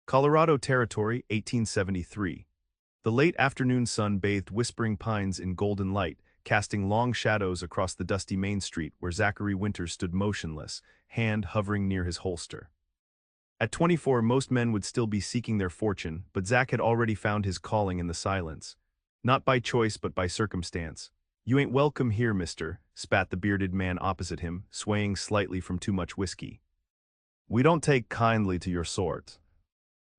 Colorado Territory, 1873. The late afternoon sun bathed whispering pines in golden light, casting long shadows across the dusty main street where Zachary Winters stood motionless, hand hovering near his holster. At 24, most men would still be seeking their fortune, but Zach had already found his calling in the silence. Not by choice but by circumstance. "You ain't welcome here, mister," spat the bearded man opposite him, swaying slightly from too much whiskey. "We don't take kindly to your sort."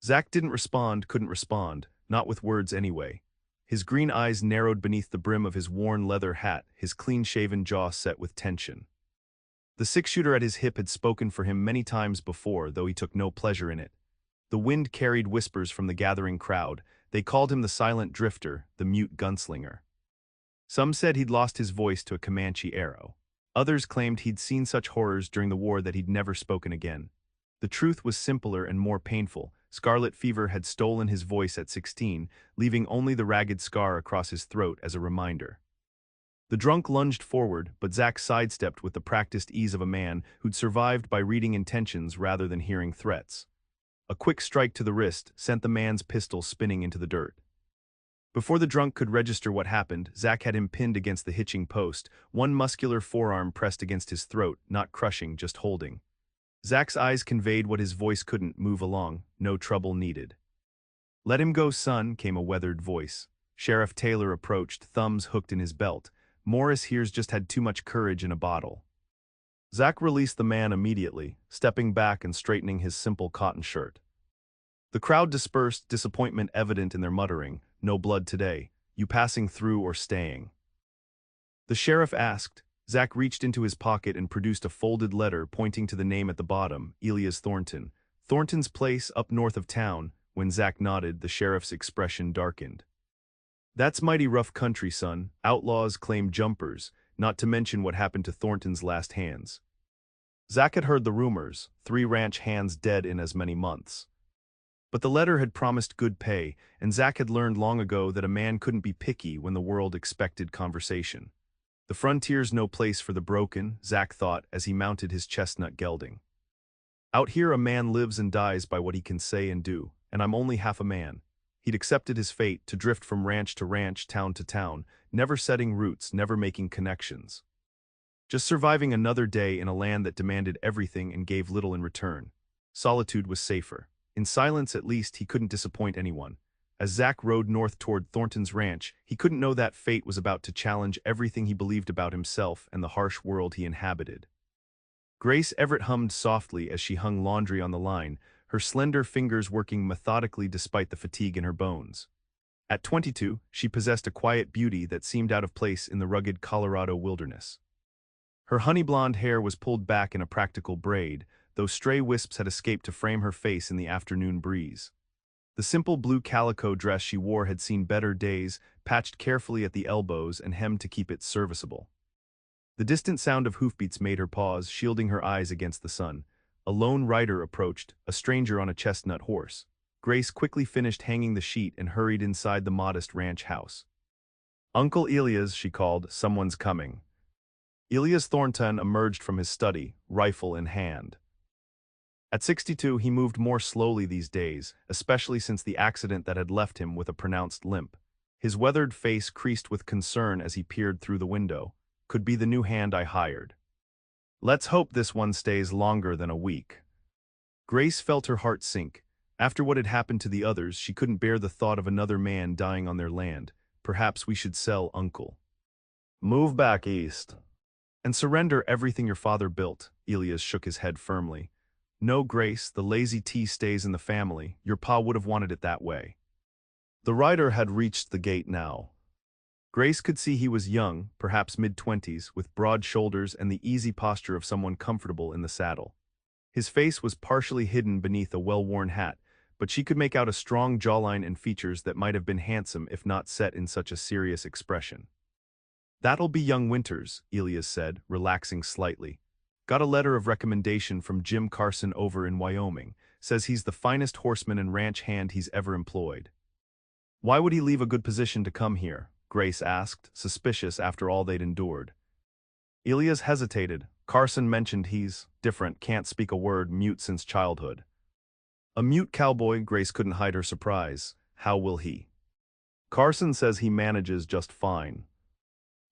Zach didn't respond, couldn't respond, not with words anyway. His green eyes narrowed beneath the brim of his worn leather hat, his clean-shaven jaw set with tension. The six-shooter at his hip had spoken for him many times before, though he took no pleasure in it. The wind carried whispers from the gathering crowd. They called him the silent drifter, the mute gunslinger. Some said he'd lost his voice to a Comanche arrow. Others claimed he'd seen such horrors during the war that he'd never spoken again. The truth was simpler and more painful. Scarlet fever had stolen his voice at 16, leaving only the ragged scar across his throat as a reminder. The drunk lunged forward, but Zach sidestepped with the practiced ease of a man who'd survived by reading intentions rather than hearing threats. A quick strike to the wrist sent the man's pistol spinning into the dirt. Before the drunk could register what happened, Zach had him pinned against the hitching post, one muscular forearm pressed against his throat, not crushing, just holding. Zach's eyes conveyed what his voice couldn't: move along, no trouble needed. "Let him go, son," came a weathered voice. Sheriff Taylor approached, thumbs hooked in his belt. "Morris here's just had too much courage in a bottle." Zach released the man immediately, stepping back and straightening his simple cotton shirt. The crowd dispersed, disappointment evident in their muttering, "No blood today. You passing through or staying?" The sheriff asked. Zach reached into his pocket and produced a folded letter pointing to the name at the bottom, Elias Thornton. "Thornton's place up north of town." When Zach nodded, the sheriff's expression darkened. "That's mighty rough country, son. Outlaws claim jumpers, not to mention what happened to Thornton's last hands." Zach had heard the rumors, 3 ranch hands dead in as many months. But the letter had promised good pay, and Zach had learned long ago that a man couldn't be picky when the world expected conversation. The frontier's no place for the broken, Zach thought as he mounted his chestnut gelding. "Out here a man lives and dies by what he can say and do, and I'm only half a man." He'd accepted his fate to drift from ranch to ranch, town to town, never setting roots, never making connections. Just surviving another day in a land that demanded everything and gave little in return. Solitude was safer. In silence at least he couldn't disappoint anyone. As Zach rode north toward Thornton's ranch, he couldn't know that fate was about to challenge everything he believed about himself and the harsh world he inhabited. Grace Everett hummed softly as she hung laundry on the line, her slender fingers working methodically despite the fatigue in her bones. At 22, she possessed a quiet beauty that seemed out of place in the rugged Colorado wilderness. Her honey-blonde hair was pulled back in a practical braid, though stray wisps had escaped to frame her face in the afternoon breeze. The simple blue calico dress she wore had seen better days, patched carefully at the elbows and hemmed to keep it serviceable. The distant sound of hoofbeats made her pause, shielding her eyes against the sun. A lone rider approached, a stranger on a chestnut horse. Grace quickly finished hanging the sheet and hurried inside the modest ranch house. "Uncle Elias," she called, "someone's coming." Elias Thornton emerged from his study, rifle in hand. At 62, he moved more slowly these days, especially since the accident that had left him with a pronounced limp. His weathered face creased with concern as he peered through the window. "Could be the new hand I hired. Let's hope this one stays longer than a week." Grace felt her heart sink. After what had happened to the others, she couldn't bear the thought of another man dying on their land. "Perhaps we should sell, Uncle. Move back east and surrender everything your father built." Elias shook his head firmly. "No, Grace, the lazy tea stays in the family. Your pa would have wanted it that way." The rider had reached the gate now. Grace could see he was young, perhaps mid-20s, with broad shoulders and the easy posture of someone comfortable in the saddle. His face was partially hidden beneath a well-worn hat, but she could make out a strong jawline and features that might have been handsome if not set in such a serious expression. "That'll be young Winters," Elias said, relaxing slightly. "Got a letter of recommendation from Jim Carson over in Wyoming. Says he's the finest horseman and ranch hand he's ever employed." "Why would he leave a good position to come here?" Grace asked, suspicious after all they'd endured. Elias hesitated. "Carson mentioned he's different, can't speak a word, mute since childhood." A mute cowboy, Grace couldn't hide her surprise. How will he? Carson says he manages just fine.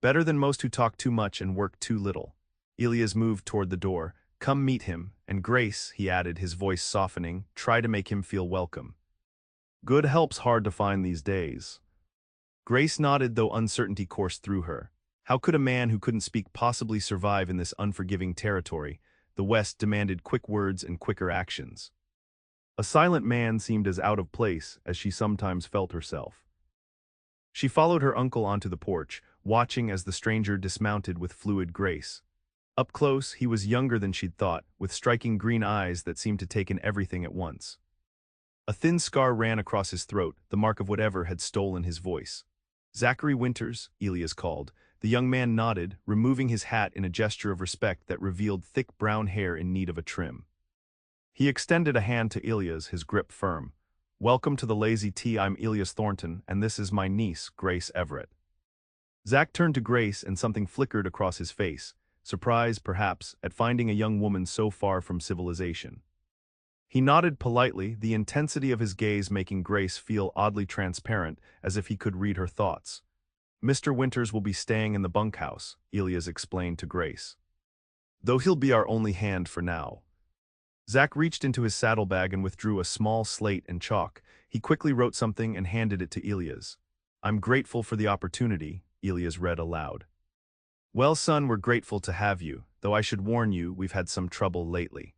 Better than most who talk too much and work too little. Elias moved toward the door. Come meet him, and Grace, he added, his voice softening, try to make him feel welcome. Good help's hard to find these days. Grace nodded, though uncertainty coursed through her. How could a man who couldn't speak possibly survive in this unforgiving territory? The West demanded quick words and quicker actions. A silent man seemed as out of place as she sometimes felt herself. She followed her uncle onto the porch, watching as the stranger dismounted with fluid grace. Up close, he was younger than she'd thought, with striking green eyes that seemed to take in everything at once. A thin scar ran across his throat, the mark of whatever had stolen his voice. Zachary Winters, Elias called. The young man nodded, removing his hat in a gesture of respect that revealed thick brown hair in need of a trim. He extended a hand to Elias, his grip firm. Welcome to the Lazy Tea. I'm Elias Thornton, and this is my niece, Grace Everett. Zach turned to Grace and something flickered across his face, surprise, perhaps, at finding a young woman so far from civilization. He nodded politely, the intensity of his gaze making Grace feel oddly transparent, as if he could read her thoughts. Mr. Winters will be staying in the bunkhouse, Elias explained to Grace. Though he'll be our only hand for now. Zach reached into his saddlebag and withdrew a small slate and chalk. He quickly wrote something and handed it to Elias. I'm grateful for the opportunity, Elias read aloud. Well, son, we're grateful to have you, though I should warn you, we've had some trouble lately.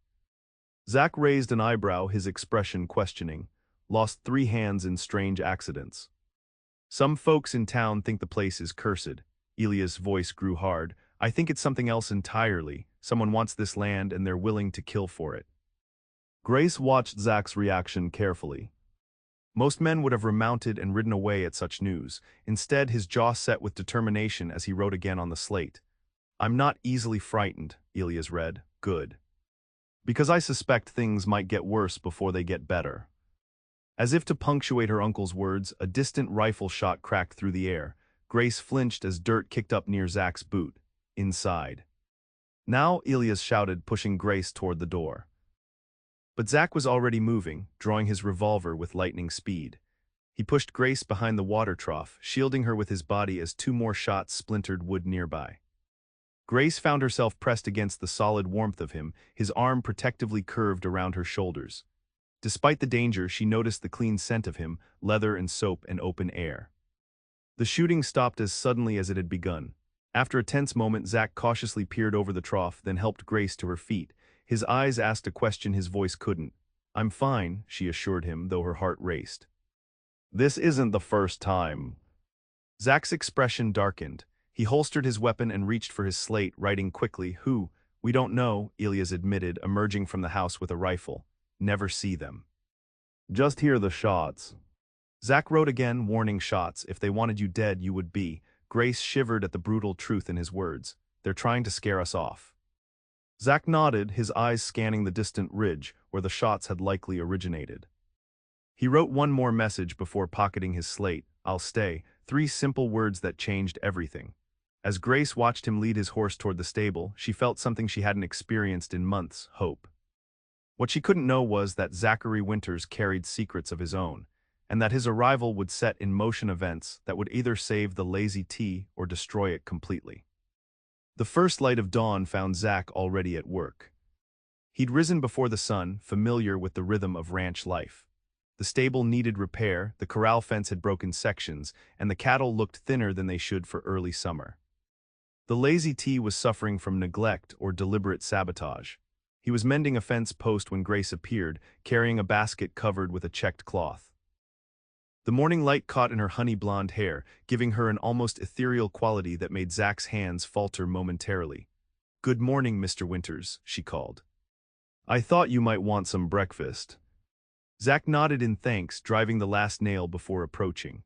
Zach raised an eyebrow, his expression questioning. Lost 3 hands in strange accidents. Some folks in town think the place is cursed. Elias' voice grew hard. I think it's something else entirely. Someone wants this land and they're willing to kill for it. Grace watched Zach's reaction carefully. Most men would have remounted and ridden away at such news. Instead, his jaw set with determination as he wrote again on the slate. I'm not easily frightened, Elias read. Good. Because I suspect things might get worse before they get better. As if to punctuate her uncle's words, a distant rifle shot cracked through the air. Grace flinched as dirt kicked up near Zach's boot. Inside. Now, Elias shouted, pushing Grace toward the door. But Zach was already moving, drawing his revolver with lightning speed. He pushed Grace behind the water trough, shielding her with his body as 2 more shots splintered wood nearby. Grace found herself pressed against the solid warmth of him, his arm protectively curved around her shoulders. Despite the danger, she noticed the clean scent of him, leather and soap and open air. The shooting stopped as suddenly as it had begun. After a tense moment, Zach cautiously peered over the trough, then helped Grace to her feet. His eyes asked a question his voice couldn't. I'm fine, she assured him, though her heart raced. This isn't the first time. Zach's expression darkened. He holstered his weapon and reached for his slate, writing quickly, Who? We don't know, Elias admitted, emerging from the house with a rifle. Never see them. Just hear the shots. Zach wrote again, warning shots. If they wanted you dead, you would be. Grace shivered at the brutal truth in his words. They're trying to scare us off. Zach nodded, his eyes scanning the distant ridge where the shots had likely originated. He wrote one more message before pocketing his slate. I'll stay. 3 simple words that changed everything. As Grace watched him lead his horse toward the stable, she felt something she hadn't experienced in months, hope. What she couldn't know was that Zachary Winters carried secrets of his own, and that his arrival would set in motion events that would either save the Lazy Tea or destroy it completely. The first light of dawn found Zach already at work. He'd risen before the sun, familiar with the rhythm of ranch life. The stable needed repair, the corral fence had broken sections, and the cattle looked thinner than they should for early summer. The Lazy Tea was suffering from neglect or deliberate sabotage. He was mending a fence post when Grace appeared, carrying a basket covered with a checked cloth. The morning light caught in her honey-blonde hair, giving her an almost ethereal quality that made Zach's hands falter momentarily. Good morning, Mr. Winters, she called. I thought you might want some breakfast. Zach nodded in thanks, driving the last nail before approaching.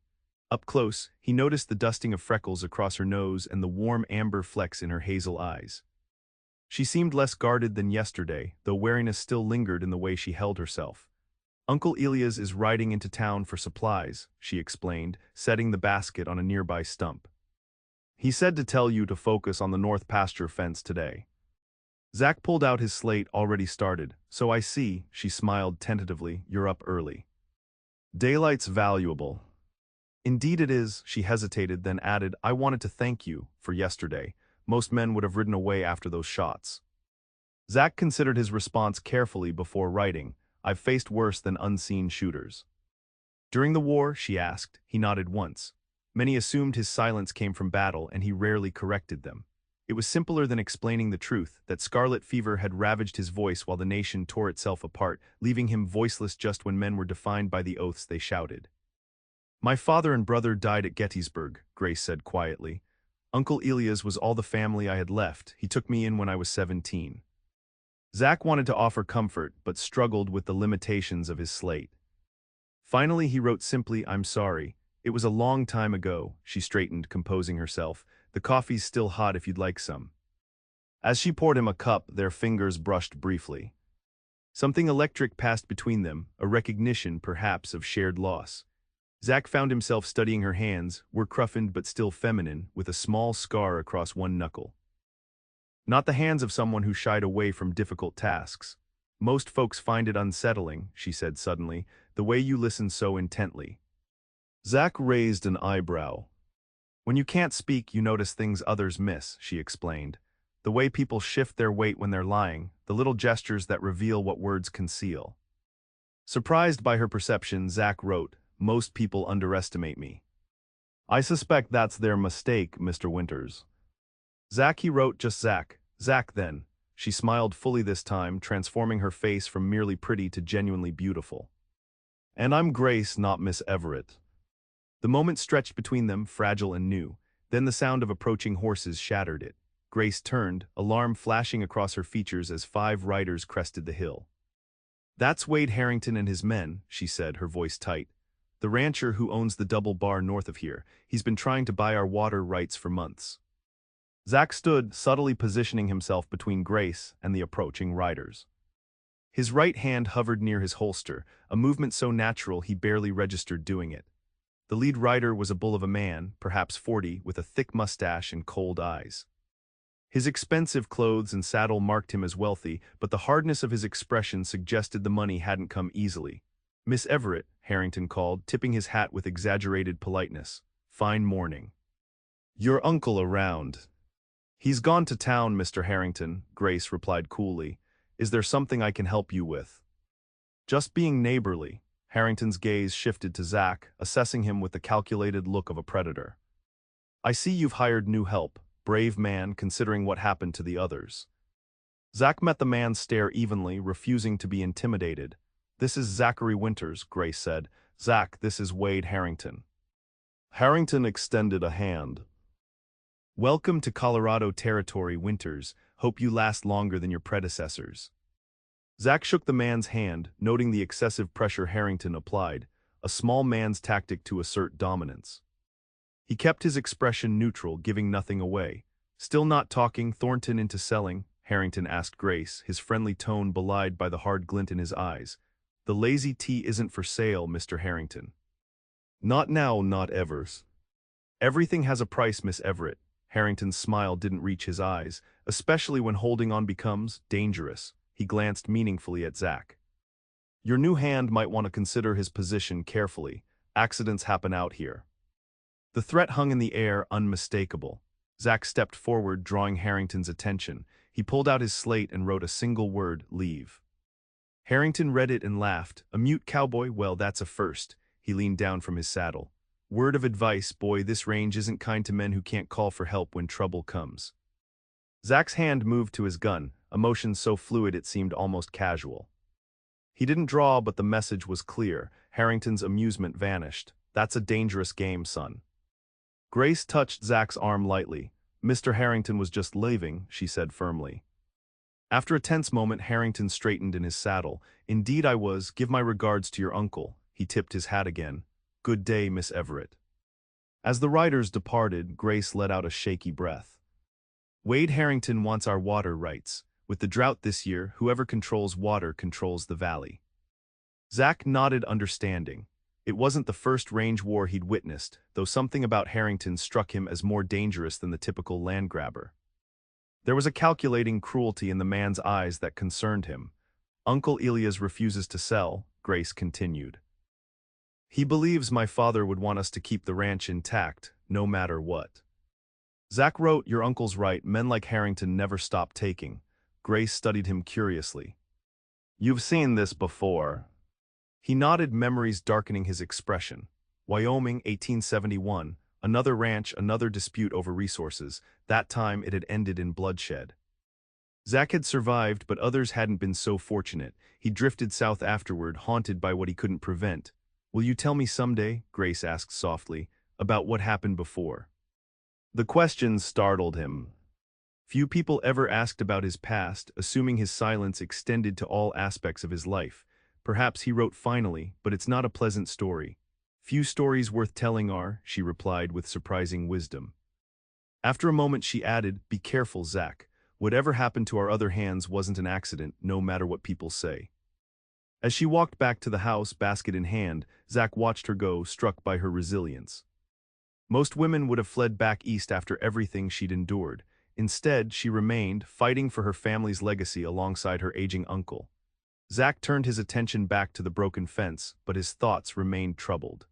Up close, he noticed the dusting of freckles across her nose and the warm amber flecks in her hazel eyes. She seemed less guarded than yesterday, though wariness still lingered in the way she held herself. Uncle Elias is riding into town for supplies, she explained, setting the basket on a nearby stump. He said to tell you to focus on the north pasture fence today. Zach pulled out his slate already started. So I see, she smiled tentatively, you're up early. Daylight's valuable. Indeed it is, she hesitated, then added, I wanted to thank you for yesterday. Most men would have ridden away after those shots. Zach considered his response carefully before writing, I've faced worse than unseen shooters. During the war, she asked. He nodded once. Many assumed his silence came from battle, and he rarely corrected them. It was simpler than explaining the truth, that scarlet fever had ravaged his voice while the nation tore itself apart, leaving him voiceless just when men were defined by the oaths they shouted. My father and brother died at Gettysburg, Grace said quietly. Uncle Elias was all the family I had left. He took me in when I was 17. Zach wanted to offer comfort, but struggled with the limitations of his slate. Finally he wrote simply, I'm sorry. It was a long time ago, she straightened, composing herself. The coffee's still hot if you'd like some. As she poured him a cup, their fingers brushed briefly. Something electric passed between them, a recognition, perhaps, of shared loss. Zach found himself studying her hands, were roughened but still feminine, with a small scar across one knuckle. Not the hands of someone who shied away from difficult tasks. Most folks find it unsettling, she said suddenly, the way you listen so intently. Zach raised an eyebrow. When you can't speak, you notice things others miss, she explained. The way people shift their weight when they're lying, the little gestures that reveal what words conceal. Surprised by her perception, Zach wrote, most people underestimate me. I suspect that's their mistake, Mr. Winters. Zach, he wrote, just Zach. Zach, then. She smiled fully this time, transforming her face from merely pretty to genuinely beautiful. And I'm Grace, not Miss Everett. The moment stretched between them, fragile and new. Then the sound of approaching horses shattered it. Grace turned, alarm flashing across her features as 5 riders crested the hill. That's Wade Harrington and his men, she said, her voice tight. The rancher who owns the double bar north of here. He's been trying to buy our water rights for months. Zach stood, subtly positioning himself between Grace and the approaching riders. His right hand hovered near his holster, a movement so natural he barely registered doing it. The lead rider was a bull of a man, perhaps 40, with a thick mustache and cold eyes. His expensive clothes and saddle marked him as wealthy, but the hardness of his expression suggested the money hadn't come easily. Miss Everett, Harrington called, tipping his hat with exaggerated politeness. Fine morning. Your uncle around? He's gone to town, Mr. Harrington, Grace replied coolly. Is there something I can help you with? Just being neighborly. Harrington's gaze shifted to Zach, assessing him with the calculated look of a predator. I see you've hired new help, brave man considering what happened to the others. Zach met the man's stare evenly, refusing to be intimidated. This is Zachary Winters, Grace said. Zach, this is Wade Harrington. Harrington extended a hand. Welcome to Colorado territory, Winters. Hope you last longer than your predecessors. Zach shook the man's hand, noting the excessive pressure Harrington applied, a small man's tactic to assert dominance. He kept his expression neutral, giving nothing away. Still not talking Thornton into selling, Harrington asked Grace, his friendly tone belied by the hard glint in his eyes. The lazy tea isn't for sale, Mr. Harrington. Not now, not ever. Everything has a price, Miss Everett. Harrington's smile didn't reach his eyes, especially when holding on becomes dangerous. He glanced meaningfully at Zach. Your new hand might want to consider his position carefully. Accidents happen out here. The threat hung in the air, unmistakable. Zach stepped forward, drawing Harrington's attention. He pulled out his slate and wrote a single word, leave. Harrington read it and laughed. A mute cowboy? Well, that's a first. He leaned down from his saddle. Word of advice, boy, this range isn't kind to men who can't call for help when trouble comes. Zach's hand moved to his gun, a motion so fluid it seemed almost casual. He didn't draw, but the message was clear. Harrington's amusement vanished. That's a dangerous game, son. Grace touched Zach's arm lightly. Mr. Harrington was just leaving, she said firmly. After a tense moment, Harrington straightened in his saddle. Indeed I was. Give my regards to your uncle. He tipped his hat again. Good day, Miss Everett. As the riders departed, Grace let out a shaky breath. Wade Harrington wants our water rights. With the drought this year, whoever controls water controls the valley. Zach nodded understanding. It wasn't the first range war he'd witnessed, though something about Harrington struck him as more dangerous than the typical land grabber. There was a calculating cruelty in the man's eyes that concerned him. Uncle Elias refuses to sell, Grace continued. He believes my father would want us to keep the ranch intact, no matter what. Zach wrote, your uncle's right, men like Harrington never stop taking. Grace studied him curiously. You've seen this before. He nodded, memories darkening his expression. Wyoming, 1871, another ranch, another dispute over resources. That time it had ended in bloodshed. Zach had survived, but others hadn't been so fortunate. He drifted south afterward, haunted by what he couldn't prevent. Will you tell me someday, Grace asked softly, about what happened before? The question startled him. Few people ever asked about his past, assuming his silence extended to all aspects of his life. Perhaps he wrote finally, but it's not a pleasant story. Few stories worth telling are, she replied with surprising wisdom. After a moment she added, be careful, Zach. Whatever happened to our other hands wasn't an accident, no matter what people say. As she walked back to the house, basket in hand, Zach watched her go, struck by her resilience. Most women would have fled back east after everything she'd endured. Instead, she remained, fighting for her family's legacy alongside her aging uncle. Zach turned his attention back to the broken fence, but his thoughts remained troubled.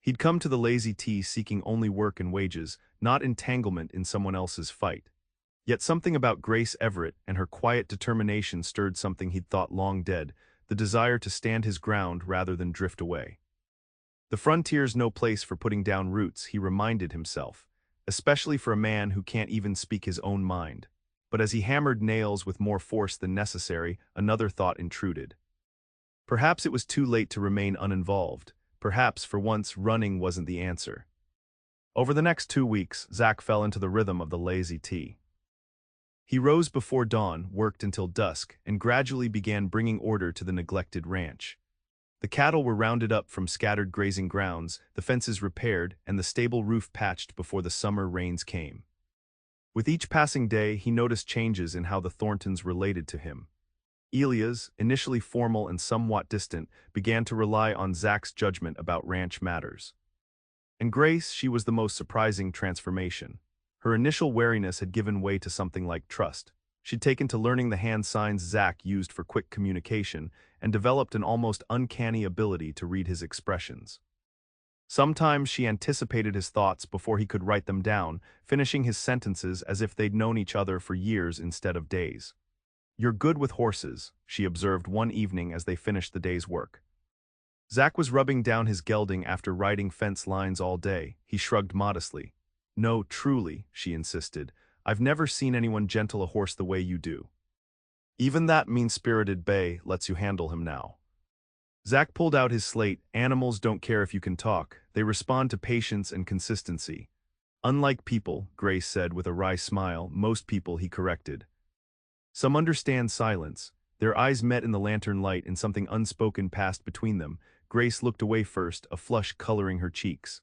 He'd come to the Lazy T seeking only work and wages, not entanglement in someone else's fight. Yet something about Grace Everett and her quiet determination stirred something he'd thought long dead, the desire to stand his ground rather than drift away. The frontier's no place for putting down roots, he reminded himself, especially for a man who can't even speak his own mind. But as he hammered nails with more force than necessary, another thought intruded. Perhaps it was too late to remain uninvolved. Perhaps, for once, running wasn't the answer. Over the next 2 weeks, Zach fell into the rhythm of the Lazy T. He rose before dawn, worked until dusk, and gradually began bringing order to the neglected ranch. The cattle were rounded up from scattered grazing grounds, the fences repaired, and the stable roof patched before the summer rains came. With each passing day, he noticed changes in how the Thorntons related to him. Elias, initially formal and somewhat distant, began to rely on Zach's judgment about ranch matters. And Grace, she was the most surprising transformation. Her initial wariness had given way to something like trust. She'd taken to learning the hand signs Zach used for quick communication and developed an almost uncanny ability to read his expressions. Sometimes she anticipated his thoughts before he could write them down, finishing his sentences as if they'd known each other for years instead of days. You're good with horses, she observed one evening as they finished the day's work. Zach was rubbing down his gelding after riding fence lines all day. He shrugged modestly. No, truly, she insisted. I've never seen anyone gentle a horse the way you do. Even that mean-spirited bay lets you handle him now. Zach pulled out his slate. Animals don't care if you can talk. They respond to patience and consistency. Unlike people, Grace said with a wry smile, most people, he corrected. Some understand silence. Their eyes met in the lantern light and something unspoken passed between them. Grace looked away first, a flush coloring her cheeks.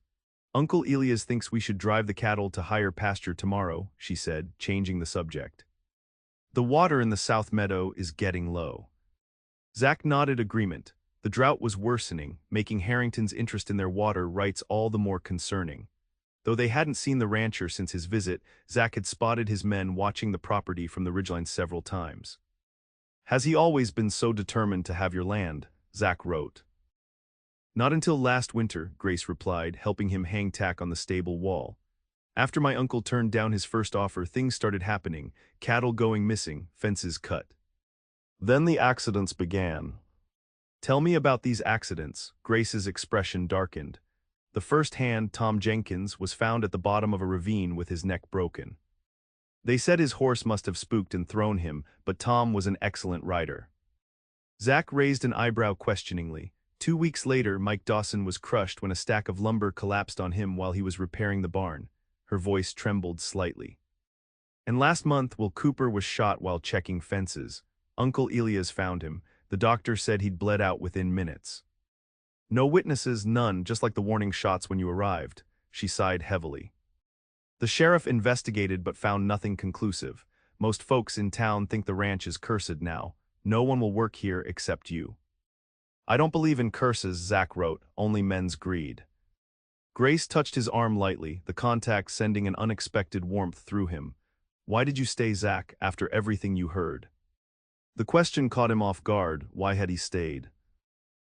Uncle Elias thinks we should drive the cattle to higher pasture tomorrow, she said, changing the subject. The water in the south meadow is getting low. Zach nodded agreement. The drought was worsening, making Harrington's interest in their water rights all the more concerning. Though they hadn't seen the rancher since his visit, Zach had spotted his men watching the property from the ridgeline several times. Has he always been so determined to have your land? Zach wrote. Not until last winter, Grace replied, helping him hang tack on the stable wall. After my uncle turned down his first offer, things started happening, cattle going missing, fences cut. Then the accidents began. Tell me about these accidents, Grace's expression darkened. The first hand, Tom Jenkins, was found at the bottom of a ravine with his neck broken. They said his horse must have spooked and thrown him, but Tom was an excellent rider. Zach raised an eyebrow questioningly. 2 weeks later, Mike Dawson was crushed when a stack of lumber collapsed on him while he was repairing the barn. Her voice trembled slightly. And last month, Will Cooper was shot while checking fences. Uncle Elias found him. The doctor said he'd bled out within minutes. No witnesses, none, just like the warning shots when you arrived. She sighed heavily. The sheriff investigated but found nothing conclusive. Most folks in town think the ranch is cursed now. No one will work here except you. I don't believe in curses, Zach wrote, only men's greed. Grace touched his arm lightly, the contact sending an unexpected warmth through him. Why did you stay, Zach, after everything you heard? The question caught him off guard. Why had he stayed?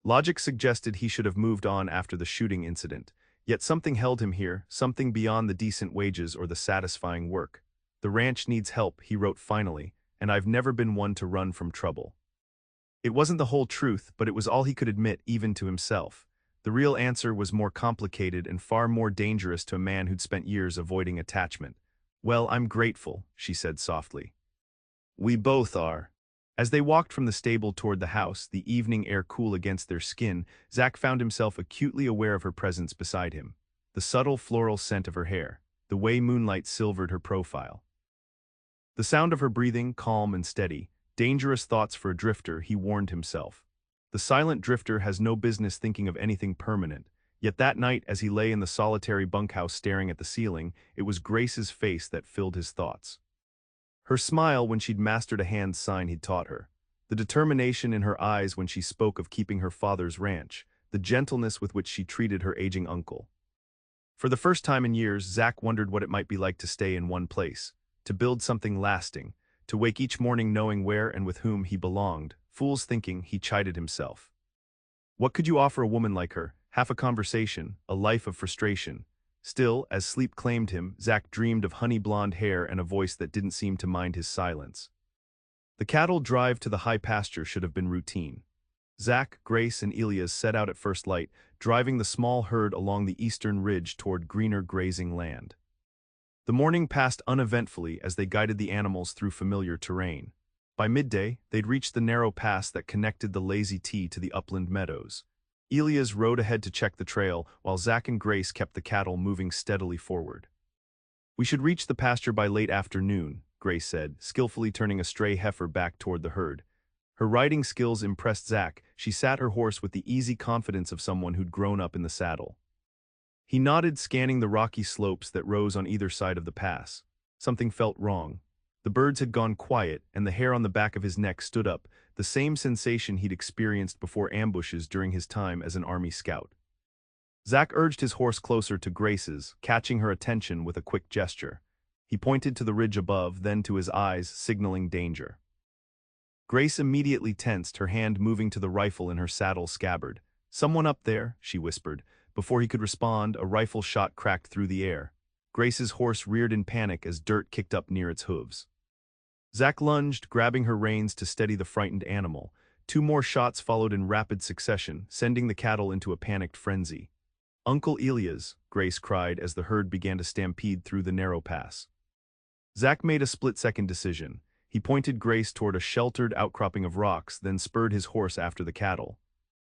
Logic suggested he should have moved on after the shooting incident, yet something held him here, something beyond the decent wages or the satisfying work. The ranch needs help, he wrote finally, and I've never been one to run from trouble. It wasn't the whole truth, but it was all he could admit, even to himself. The real answer was more complicated and far more dangerous to a man who'd spent years avoiding attachment. Well, I'm grateful, she said softly. We both are. As they walked from the stable toward the house, the evening air cool against their skin, Zach found himself acutely aware of her presence beside him. The subtle floral scent of her hair, the way moonlight silvered her profile. The sound of her breathing, calm and steady. Dangerous thoughts for a drifter, he warned himself. The silent drifter has no business thinking of anything permanent. Yet that night, as he lay in the solitary bunkhouse staring at the ceiling, it was Grace's face that filled his thoughts. Her smile when she'd mastered a hand sign he'd taught her. The determination in her eyes when she spoke of keeping her father's ranch. The gentleness with which she treated her aging uncle. For the first time in years, Zach wondered what it might be like to stay in one place, to build something lasting, to wake each morning knowing where and with whom he belonged. Fool's thinking, he chided himself. What could you offer a woman like her? Half a conversation, a life of frustration. Still, as sleep claimed him, Zach dreamed of honey-blonde hair and a voice that didn't seem to mind his silence. The cattle drive to the high pasture should have been routine. Zach, Grace, and Elias set out at first light, driving the small herd along the eastern ridge toward greener grazing land. The morning passed uneventfully as they guided the animals through familiar terrain. By midday, they'd reached the narrow pass that connected the Lazy T to the upland meadows. Elias rode ahead to check the trail, while Zach and Grace kept the cattle moving steadily forward. We should reach the pasture by late afternoon, Grace said, skillfully turning a stray heifer back toward the herd. Her riding skills impressed Zach. She sat her horse with the easy confidence of someone who'd grown up in the saddle. He nodded, scanning the rocky slopes that rose on either side of the pass. Something felt wrong. The birds had gone quiet, and the hair on the back of his neck stood up, the same sensation he'd experienced before ambushes during his time as an army scout. Zach urged his horse closer to Grace's, catching her attention with a quick gesture. He pointed to the ridge above, then to his eyes, signaling danger. Grace immediately tensed, her hand moving to the rifle in her saddle scabbard. "Someone up there," she whispered. Before he could respond, a rifle shot cracked through the air. Grace's horse reared in panic as dirt kicked up near its hooves. Zach lunged, grabbing her reins to steady the frightened animal. 2 more shots followed in rapid succession, sending the cattle into a panicked frenzy. "Uncle Elias," Grace cried as the herd began to stampede through the narrow pass. Zach made a split-second decision. He pointed Grace toward a sheltered outcropping of rocks, then spurred his horse after the cattle.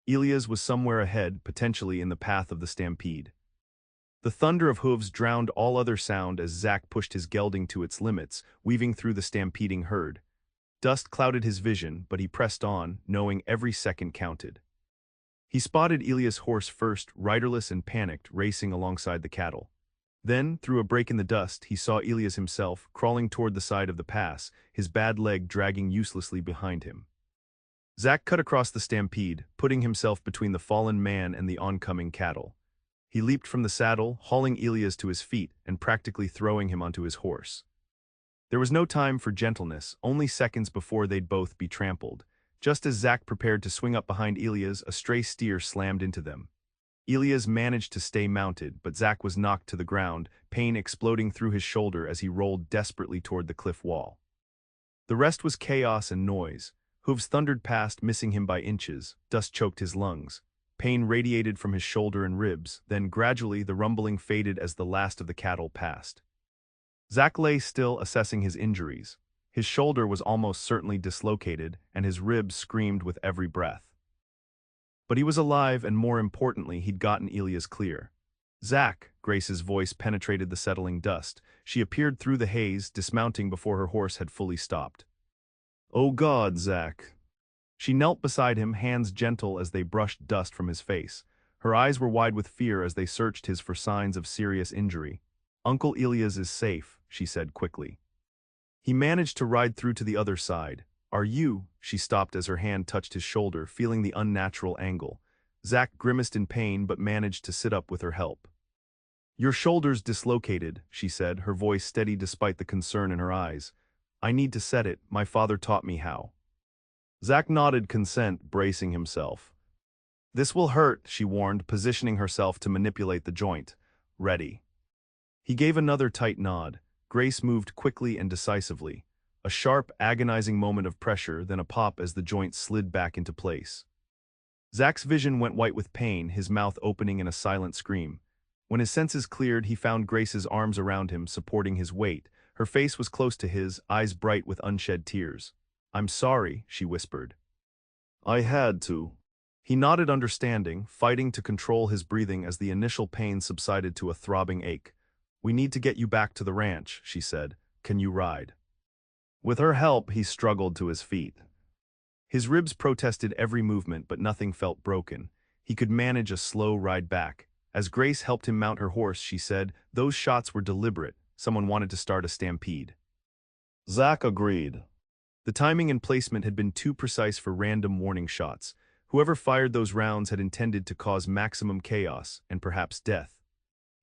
Elias was somewhere ahead, potentially in the path of the stampede. The thunder of hooves drowned all other sound as Zach pushed his gelding to its limits, weaving through the stampeding herd. Dust clouded his vision, but he pressed on, knowing every second counted. He spotted Elias' horse first, riderless and panicked, racing alongside the cattle. Then, through a break in the dust, he saw Elias himself, crawling toward the side of the pass, his bad leg dragging uselessly behind him. Zach cut across the stampede, putting himself between the fallen man and the oncoming cattle. He leaped from the saddle, hauling Elias to his feet and practically throwing him onto his horse. There was no time for gentleness, only seconds before they'd both be trampled. Just as Zach prepared to swing up behind Elias, a stray steer slammed into them. Elias managed to stay mounted, but Zach was knocked to the ground, pain exploding through his shoulder as he rolled desperately toward the cliff wall. The rest was chaos and noise. Hooves thundered past, missing him by inches. Dust choked his lungs. Pain radiated from his shoulder and ribs, then gradually the rumbling faded as the last of the cattle passed. Zach lay still, assessing his injuries. His shoulder was almost certainly dislocated, and his ribs screamed with every breath. But he was alive, and more importantly, he'd gotten Elias clear. "Zach," Grace's voice penetrated the settling dust. She appeared through the haze, dismounting before her horse had fully stopped. "Oh God, Zach." She knelt beside him, hands gentle as they brushed dust from his face. Her eyes were wide with fear as they searched his for signs of serious injury. "Uncle Elias is safe," she said quickly. "He managed to ride through to the other side. Are you?" She stopped as her hand touched his shoulder, feeling the unnatural angle. Zach grimaced in pain but managed to sit up with her help. Your shoulder's dislocated, she said, her voice steady despite the concern in her eyes. I need to set it, my father taught me how. Zach nodded consent, bracing himself. This will hurt, she warned, positioning herself to manipulate the joint. Ready. He gave another tight nod. Grace moved quickly and decisively. A sharp, agonizing moment of pressure, then a pop as the joint slid back into place. Zach's vision went white with pain, his mouth opening in a silent scream. When his senses cleared, he found Grace's arms around him, supporting his weight. Her face was close to his, eyes bright with unshed tears. I'm sorry, she whispered. I had to. He nodded understanding, fighting to control his breathing as the initial pain subsided to a throbbing ache. We need to get you back to the ranch, she said. Can you ride? With her help, he struggled to his feet. His ribs protested every movement, but nothing felt broken. He could manage a slow ride back. As Grace helped him mount her horse, she said, those shots were deliberate. Someone wanted to start a stampede. Zach agreed. The timing and placement had been too precise for random warning shots. Whoever fired those rounds had intended to cause maximum chaos, and perhaps death.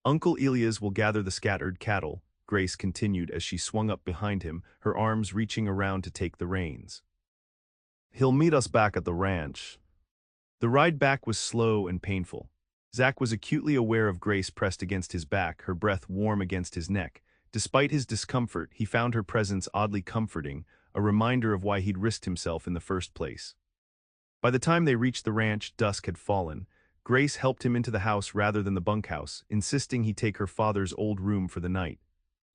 Uncle Elias will gather the scattered cattle, Grace continued as she swung up behind him, her arms reaching around to take the reins. He'll meet us back at the ranch. The ride back was slow and painful. Zach was acutely aware of Grace pressed against his back, her breath warm against his neck. Despite his discomfort, he found her presence oddly comforting, a reminder of why he'd risked himself in the first place. By the time they reached the ranch, dusk had fallen. Grace helped him into the house rather than the bunkhouse, insisting he take her father's old room for the night.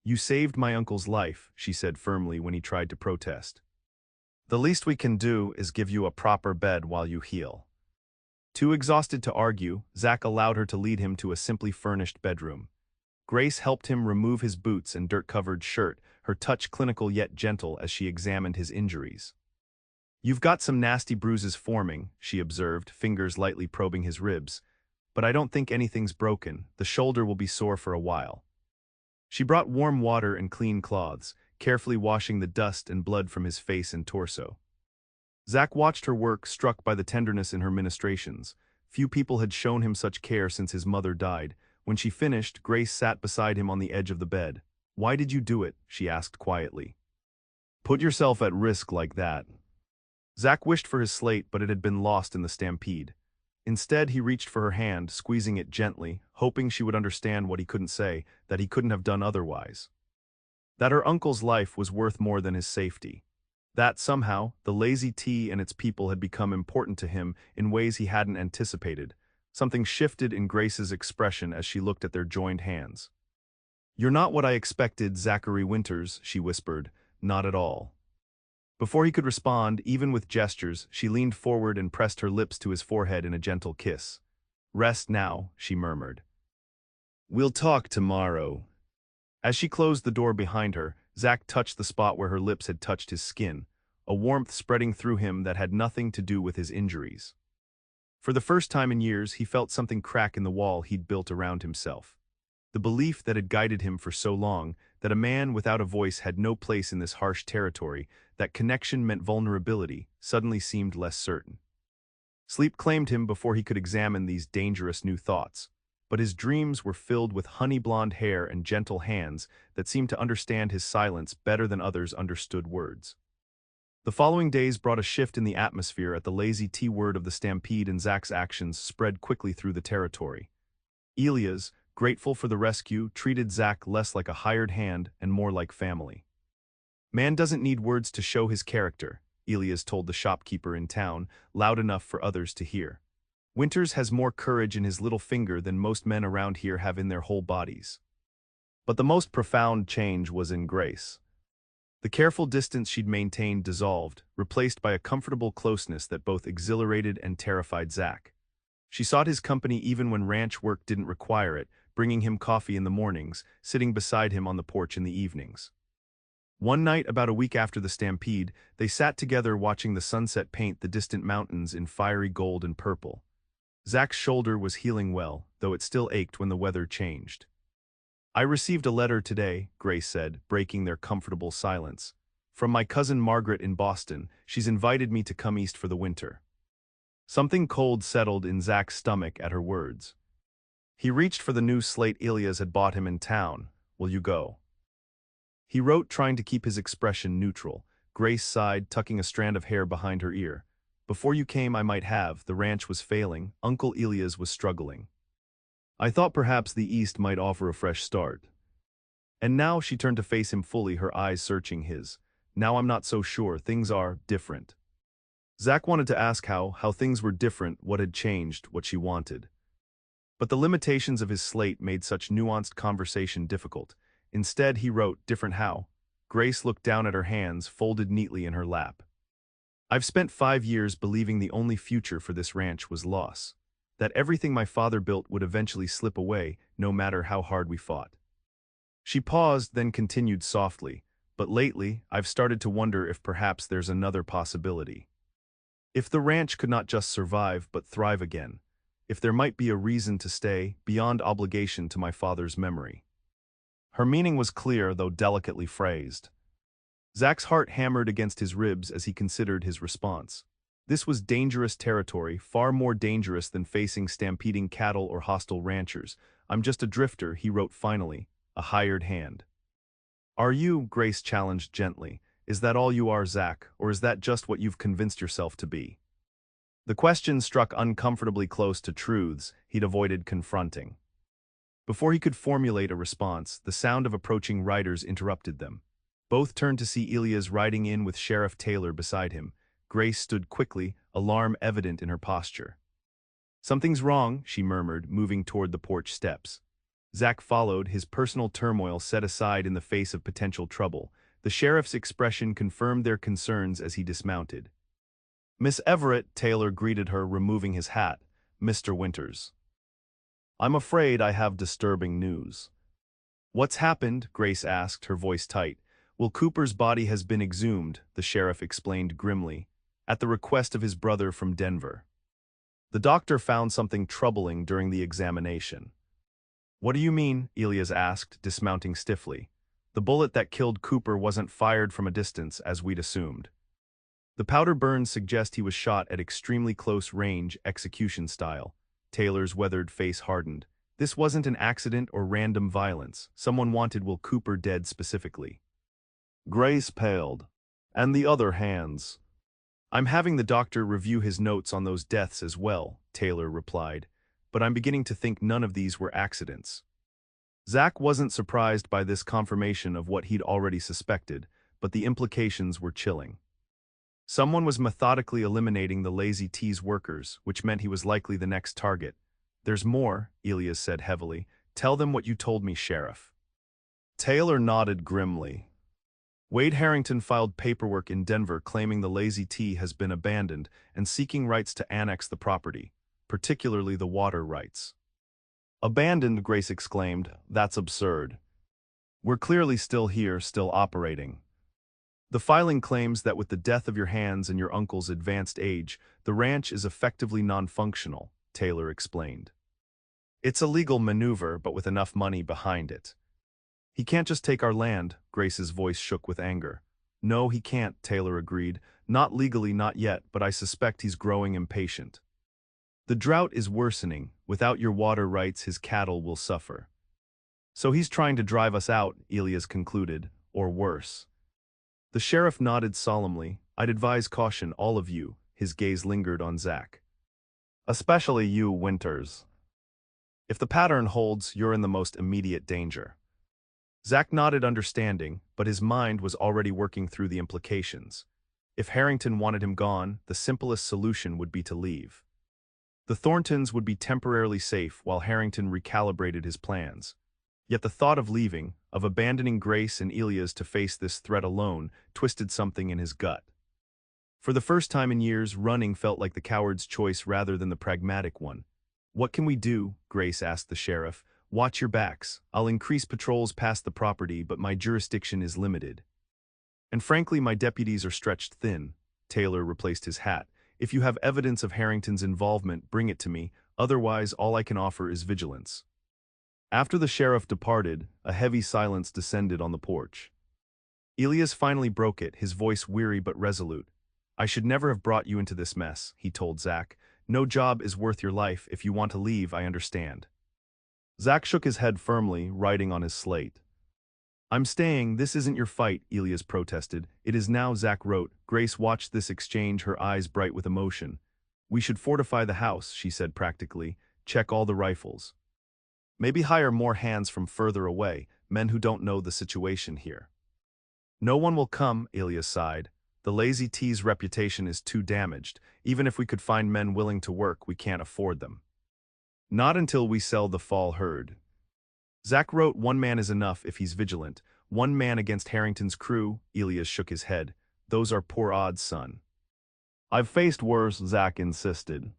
You saved my uncle's life, she said firmly when he tried to protest. The least we can do is give you a proper bed while you heal. Too exhausted to argue, Zach allowed her to lead him to a simply furnished bedroom. Grace helped him remove his boots and dirt-covered shirt, her touch clinical yet gentle as she examined his injuries. You've got some nasty bruises forming, she observed, fingers lightly probing his ribs. But I don't think anything's broken. The shoulder will be sore for a while. She brought warm water and clean cloths, carefully washing the dust and blood from his face and torso. Zach watched her work, struck by the tenderness in her ministrations. Few people had shown him such care since his mother died. When she finished, Grace sat beside him on the edge of the bed. Why did you do it? She asked quietly. Put yourself at risk like that. Zach wished for his slate, but it had been lost in the stampede. Instead, he reached for her hand, squeezing it gently, hoping she would understand what he couldn't say, that he couldn't have done otherwise. That her uncle's life was worth more than his safety. That somehow, the Lazy T and its people had become important to him in ways he hadn't anticipated. Something shifted in Grace's expression as she looked at their joined hands. You're not what I expected, Zachary Winters, she whispered. Not at all. Before he could respond, even with gestures, she leaned forward and pressed her lips to his forehead in a gentle kiss. Rest now, she murmured. We'll talk tomorrow. As she closed the door behind her, Zach touched the spot where her lips had touched his skin, a warmth spreading through him that had nothing to do with his injuries. For the first time in years, he felt something crack in the wall he'd built around himself. The belief that had guided him for so long, that a man without a voice had no place in this harsh territory, that connection meant vulnerability, suddenly seemed less certain. Sleep claimed him before he could examine these dangerous new thoughts, but his dreams were filled with honey-blonde hair and gentle hands that seemed to understand his silence better than others understood words. The following days brought a shift in the atmosphere at the Lazy T. Word of the stampede and Zach's actions spread quickly through the territory. Elias, grateful for the rescue, treated Zach less like a hired hand and more like family. Man doesn't need words to show his character, Elias told the shopkeeper in town, loud enough for others to hear. Winters has more courage in his little finger than most men around here have in their whole bodies. But the most profound change was in Grace. The careful distance she'd maintained dissolved, replaced by a comfortable closeness that both exhilarated and terrified Zach. She sought his company even when ranch work didn't require it, bringing him coffee in the mornings, sitting beside him on the porch in the evenings. One night, about a week after the stampede, they sat together watching the sunset paint the distant mountains in fiery gold and purple. Zach's shoulder was healing well, though it still ached when the weather changed. I received a letter today, Grace said, breaking their comfortable silence. From my cousin Margaret in Boston. She's invited me to come east for the winter. Something cold settled in Zach's stomach at her words. He reached for the new slate Elias had bought him in town. Will you go? He wrote, trying to keep his expression neutral. Grace sighed, tucking a strand of hair behind her ear. Before you came, I might have. The ranch was failing. Uncle Elias was struggling. I thought perhaps the East might offer a fresh start. And now she turned to face him fully, her eyes searching his. Now I'm not so sure. Things are different. Zach wanted to ask how things were different, what had changed, what she wanted. But the limitations of his slate made such nuanced conversation difficult. Instead, he wrote, different how. Grace looked down at her hands, folded neatly in her lap. I've spent 5 years believing the only future for this ranch was loss. That everything my father built would eventually slip away, no matter how hard we fought. She paused, then continued softly, but lately, I've started to wonder if perhaps there's another possibility. If the ranch could not just survive but thrive again. If there might be a reason to stay, beyond obligation to my father's memory. Her meaning was clear, though delicately phrased. Zach's heart hammered against his ribs as he considered his response. This was dangerous territory, far more dangerous than facing stampeding cattle or hostile ranchers. I'm just a drifter, he wrote finally, a hired hand. Are you? Grace challenged gently. Is that all you are, Zach, or is that just what you've convinced yourself to be? The question struck uncomfortably close to truths he'd avoided confronting. Before he could formulate a response, the sound of approaching riders interrupted them. Both turned to see Elias riding in with Sheriff Taylor beside him. Grace stood quickly, alarm evident in her posture. Something's wrong, she murmured, moving toward the porch steps. Zach followed, his personal turmoil set aside in the face of potential trouble. The sheriff's expression confirmed their concerns as he dismounted. Miss Everett, Taylor greeted her, removing his hat. Mr. Winters. I'm afraid I have disturbing news. What's happened? Grace asked, her voice tight. Will Cooper's body has been exhumed, the sheriff explained grimly, at the request of his brother from Denver. The doctor found something troubling during the examination. What do you mean? Elias asked, dismounting stiffly. The bullet that killed Cooper wasn't fired from a distance, as we'd assumed. The powder burns suggest he was shot at extremely close range, execution style. Taylor's weathered face hardened. This wasn't an accident or random violence. Someone wanted Will Cooper dead specifically. Grace paled. And the other hands. I'm having the doctor review his notes on those deaths as well, Taylor replied, but I'm beginning to think none of these were accidents. Zach wasn't surprised by this confirmation of what he'd already suspected, but the implications were chilling. Someone was methodically eliminating the Lazy T's workers, which meant he was likely the next target. There's more, Elias said heavily. Tell them what you told me, Sheriff. Taylor nodded grimly. Wade Harrington filed paperwork in Denver claiming the Lazy T has been abandoned and seeking rights to annex the property, particularly the water rights. Abandoned, Grace exclaimed. That's absurd. We're clearly still here, still operating. The filing claims that with the death of your hands and your uncle's advanced age, the ranch is effectively non-functional, Taylor explained. It's a legal maneuver, but with enough money behind it. He can't just take our land, Grace's voice shook with anger. No, he can't, Taylor agreed. Not legally, not yet, but I suspect he's growing impatient. The drought is worsening. Without your water rights, his cattle will suffer. So he's trying to drive us out, Elias concluded, or worse. The sheriff nodded solemnly. I'd advise caution, all of you. His gaze lingered on Zach. Especially you, Winters. If the pattern holds, you're in the most immediate danger. Zach nodded understanding, but his mind was already working through the implications. If Harrington wanted him gone, the simplest solution would be to leave. The Thorntons would be temporarily safe while Harrington recalibrated his plans. Yet the thought of leaving, of abandoning Grace and Elias to face this threat alone, twisted something in his gut. For the first time in years, running felt like the coward's choice rather than the pragmatic one. What can we do? Grace asked the sheriff. Watch your backs. I'll increase patrols past the property, but my jurisdiction is limited. And frankly, my deputies are stretched thin. Taylor replaced his hat. If you have evidence of Harrington's involvement, bring it to me. Otherwise, all I can offer is vigilance. After the sheriff departed, a heavy silence descended on the porch. Elias finally broke it, his voice weary but resolute. I should never have brought you into this mess, he told Zach. No job is worth your life. If you want to leave, I understand. Zach shook his head firmly, writing on his slate. I'm staying, this isn't your fight, Elias protested. It is now, Zach wrote. Grace watched this exchange, her eyes bright with emotion. We should fortify the house, she said practically. Check all the rifles. Maybe hire more hands from further away, men who don't know the situation here. No one will come, Elias sighed. The Lazy T's reputation is too damaged. Even if we could find men willing to work, we can't afford them. Not until we sell the fall herd. Zach wrote, one man is enough if he's vigilant. One man against Harrington's crew, Elias shook his head. Those are poor odds, son. I've faced worse, Zach insisted.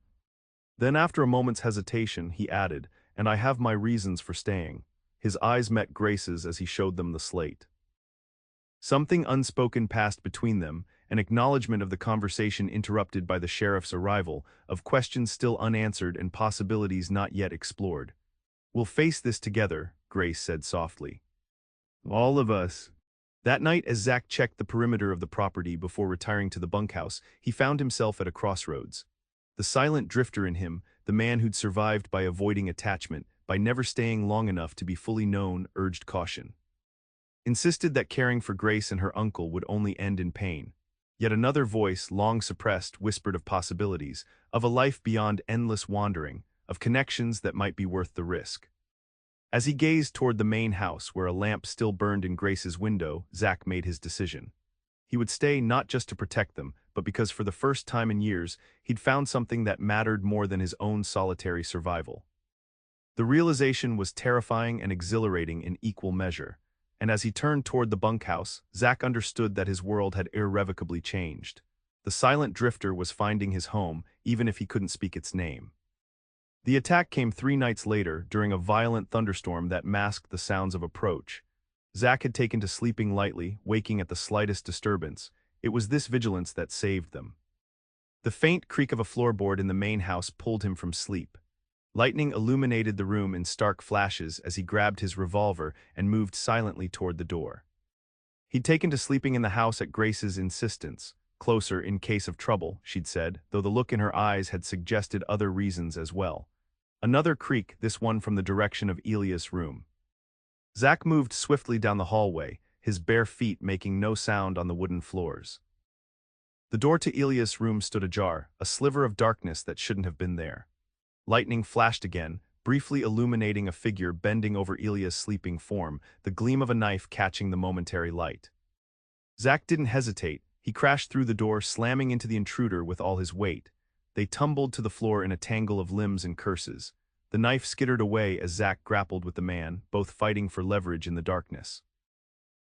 Then after a moment's hesitation, he added, and I have my reasons for staying. His eyes met Grace's as he showed them the slate. Something unspoken passed between them, an acknowledgement of the conversation interrupted by the sheriff's arrival, of questions still unanswered and possibilities not yet explored. We'll face this together, Grace said softly. All of us. That night, as Zach checked the perimeter of the property before retiring to the bunkhouse, he found himself at a crossroads. The silent drifter in him, the man who'd survived by avoiding attachment, by never staying long enough to be fully known, urged caution. Insisted that caring for Grace and her uncle would only end in pain. Yet another voice, long suppressed, whispered of possibilities, of a life beyond endless wandering, of connections that might be worth the risk. As he gazed toward the main house where a lamp still burned in Grace's window, Zach made his decision. He would stay not just to protect them, but because for the first time in years, he'd found something that mattered more than his own solitary survival. The realization was terrifying and exhilarating in equal measure. And as he turned toward the bunkhouse, Zach understood that his world had irrevocably changed. The silent drifter was finding his home, even if he couldn't speak its name. The attack came 3 nights later, during a violent thunderstorm that masked the sounds of approach. Zach had taken to sleeping lightly, waking at the slightest disturbance. It was this vigilance that saved them. The faint creak of a floorboard in the main house pulled him from sleep. Lightning illuminated the room in stark flashes as he grabbed his revolver and moved silently toward the door. He'd taken to sleeping in the house at Grace's insistence. Closer in case of trouble, she'd said, though the look in her eyes had suggested other reasons as well. Another creak, this one from the direction of Elias' room. Zach moved swiftly down the hallway, his bare feet making no sound on the wooden floors. The door to Elias' room stood ajar, a sliver of darkness that shouldn't have been there. Lightning flashed again, briefly illuminating a figure bending over Elias' sleeping form, the gleam of a knife catching the momentary light. Zach didn't hesitate. He crashed through the door, slamming into the intruder with all his weight. They tumbled to the floor in a tangle of limbs and curses. The knife skittered away as Zach grappled with the man, both fighting for leverage in the darkness.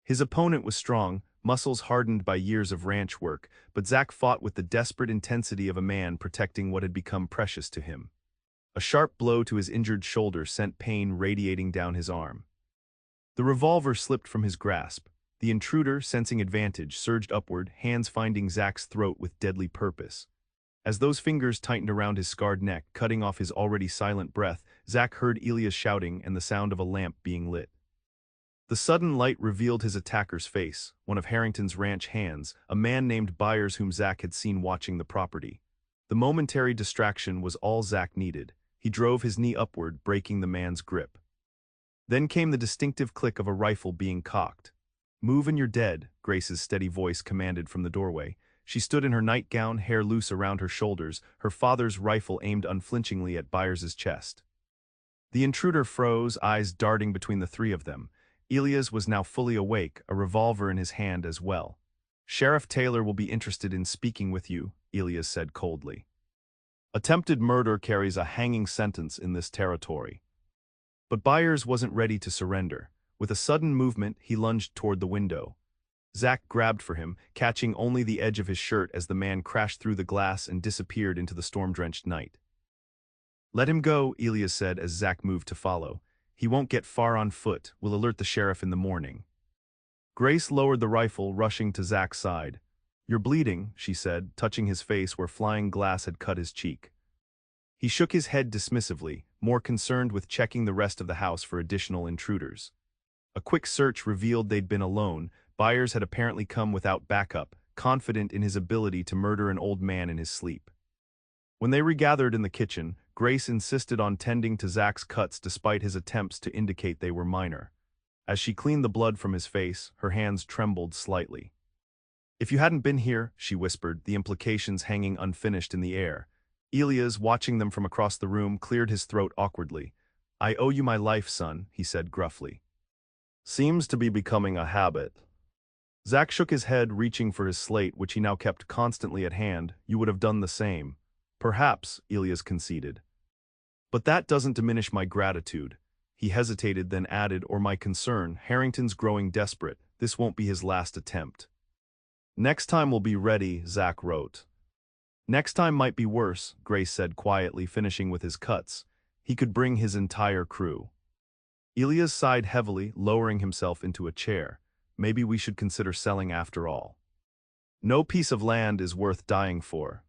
His opponent was strong, muscles hardened by years of ranch work, but Zach fought with the desperate intensity of a man protecting what had become precious to him. A sharp blow to his injured shoulder sent pain radiating down his arm. The revolver slipped from his grasp. The intruder, sensing advantage, surged upward, hands finding Zach's throat with deadly purpose. As those fingers tightened around his scarred neck, cutting off his already silent breath, Zach heard Elias shouting and the sound of a lamp being lit. The sudden light revealed his attacker's face, one of Harrington's ranch hands, a man named Byers whom Zach had seen watching the property. The momentary distraction was all Zach needed. He drove his knee upward, breaking the man's grip. Then came the distinctive click of a rifle being cocked. "Move and you're dead," Grace's steady voice commanded from the doorway. She stood in her nightgown, hair loose around her shoulders, her father's rifle aimed unflinchingly at Byers's chest. The intruder froze, eyes darting between the 3 of them. Elias was now fully awake, a revolver in his hand as well. "Sheriff Taylor will be interested in speaking with you," Elias said coldly. "Attempted murder carries a hanging sentence in this territory." But Byers wasn't ready to surrender. With a sudden movement, he lunged toward the window. Zach grabbed for him, catching only the edge of his shirt as the man crashed through the glass and disappeared into the storm-drenched night. "Let him go," Elias said as Zach moved to follow. "He won't get far on foot. We'll alert the sheriff in the morning." Grace lowered the rifle, rushing to Zach's side. "You're bleeding," she said, touching his face where flying glass had cut his cheek. He shook his head dismissively, more concerned with checking the rest of the house for additional intruders. A quick search revealed they'd been alone. Byers had apparently come without backup, confident in his ability to murder an old man in his sleep. When they regathered in the kitchen, Grace insisted on tending to Zach's cuts despite his attempts to indicate they were minor. As she cleaned the blood from his face, her hands trembled slightly. "If you hadn't been here," she whispered, the implications hanging unfinished in the air. Elias, watching them from across the room, cleared his throat awkwardly. "I owe you my life, son," he said gruffly. "Seems to be becoming a habit." Zach shook his head, reaching for his slate, which he now kept constantly at hand. "You would have done the same." "Perhaps," Elias conceded. "But that doesn't diminish my gratitude." He hesitated, then added, "or my concern. Harrington's growing desperate. This won't be his last attempt." "Next time we'll be ready," Zach wrote. "Next time might be worse," Grace said quietly, finishing with his cuts. "He could bring his entire crew." Elias sighed heavily, lowering himself into a chair. "Maybe we should consider selling after all." "No piece of land is worth dying for."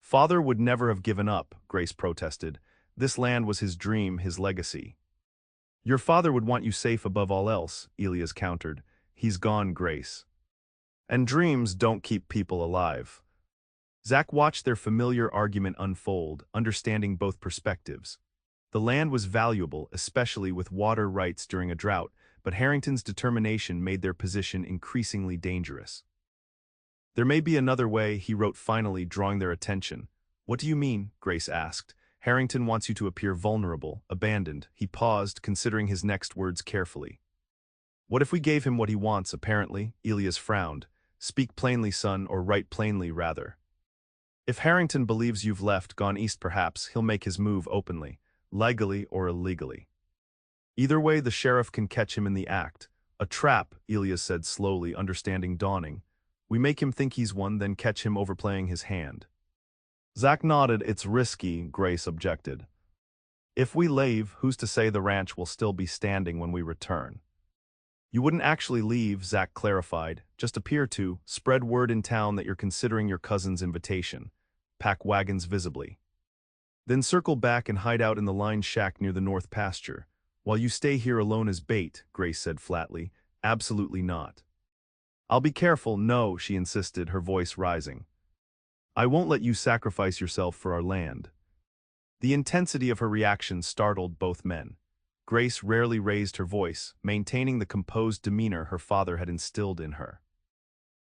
"Father would never have given up," Grace protested. "This land was his dream, his legacy." "Your father would want you safe above all else," Elias countered. "He's gone, Grace. And dreams don't keep people alive." Zach watched their familiar argument unfold, understanding both perspectives. The land was valuable, especially with water rights during a drought, but Harrington's determination made their position increasingly dangerous. "There may be another way," he wrote, finally drawing their attention. "What do you mean?" Grace asked. "Harrington wants you to appear vulnerable, abandoned." He paused, considering his next words carefully. "What if we gave him what he wants, apparently?" Elias frowned. "Speak plainly, son, or write plainly, rather." "If Harrington believes you've left, gone east perhaps, he'll make his move openly, legally or illegally. Either way, the sheriff can catch him in the act." "A trap," Elias said slowly, understanding dawning. "We make him think he's one, then catch him overplaying his hand." Zach nodded. "It's risky," Grace objected. "If we leave, who's to say the ranch will still be standing when we return?" "You wouldn't actually leave," Zach clarified. "Just appear to, spread word in town that you're considering your cousin's invitation. Pack wagons visibly. Then circle back and hide out in the line shack near the north pasture. While you stay here alone as bait," Grace said flatly. "Absolutely not." "I'll be careful." "No," she insisted, her voice rising. "I won't let you sacrifice yourself for our land." The intensity of her reaction startled both men. Grace rarely raised her voice, maintaining the composed demeanor her father had instilled in her.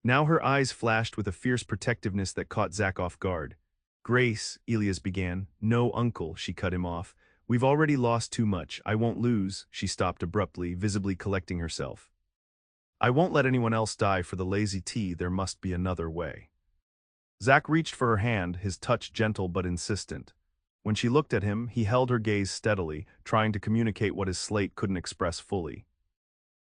Now her eyes flashed with a fierce protectiveness that caught Zach off guard. "Grace," Elias began. "No, uncle," she cut him off. "We've already lost too much. I won't lose." She stopped abruptly, visibly collecting herself. "I won't let anyone else die for the lazy tea. There must be another way." Zach reached for her hand, his touch gentle but insistent. When she looked at him, he held her gaze steadily, trying to communicate what his slate couldn't express fully.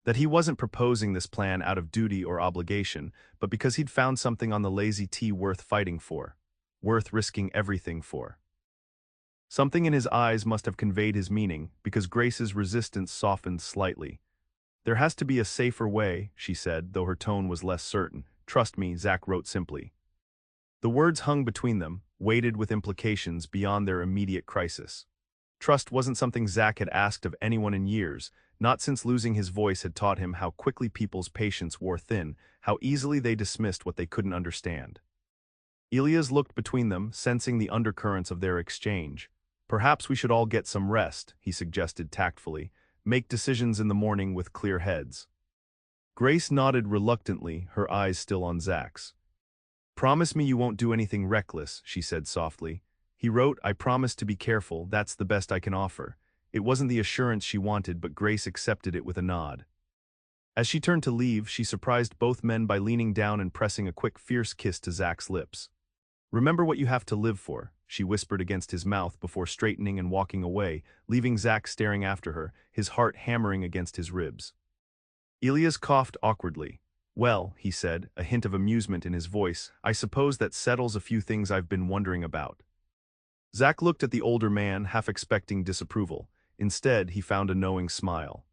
That he wasn't proposing this plan out of duty or obligation, but because he'd found something on the lazy tea worth fighting for, worth risking everything for. Something in his eyes must have conveyed his meaning, because Grace's resistance softened slightly. "There has to be a safer way," she said, though her tone was less certain. "Trust me," Zach wrote simply. The words hung between them, weighted with implications beyond their immediate crisis. Trust wasn't something Zach had asked of anyone in years, not since losing his voice had taught him how quickly people's patience wore thin, how easily they dismissed what they couldn't understand. Elias looked between them, sensing the undercurrents of their exchange. "Perhaps we should all get some rest," he suggested tactfully. "Make decisions in the morning with clear heads." Grace nodded reluctantly, her eyes still on Zach's. "Promise me you won't do anything reckless," she said softly. He wrote, "I promise to be careful. That's the best I can offer." It wasn't the assurance she wanted, but Grace accepted it with a nod. As she turned to leave, she surprised both men by leaning down and pressing a quick, fierce kiss to Zach's lips. "Remember what you have to live for," she whispered against his mouth before straightening and walking away, leaving Zach staring after her, his heart hammering against his ribs. Elias coughed awkwardly. "Well," he said, a hint of amusement in his voice, "I suppose that settles a few things I've been wondering about." Zach looked at the older man, half expecting disapproval. Instead, he found a knowing smile.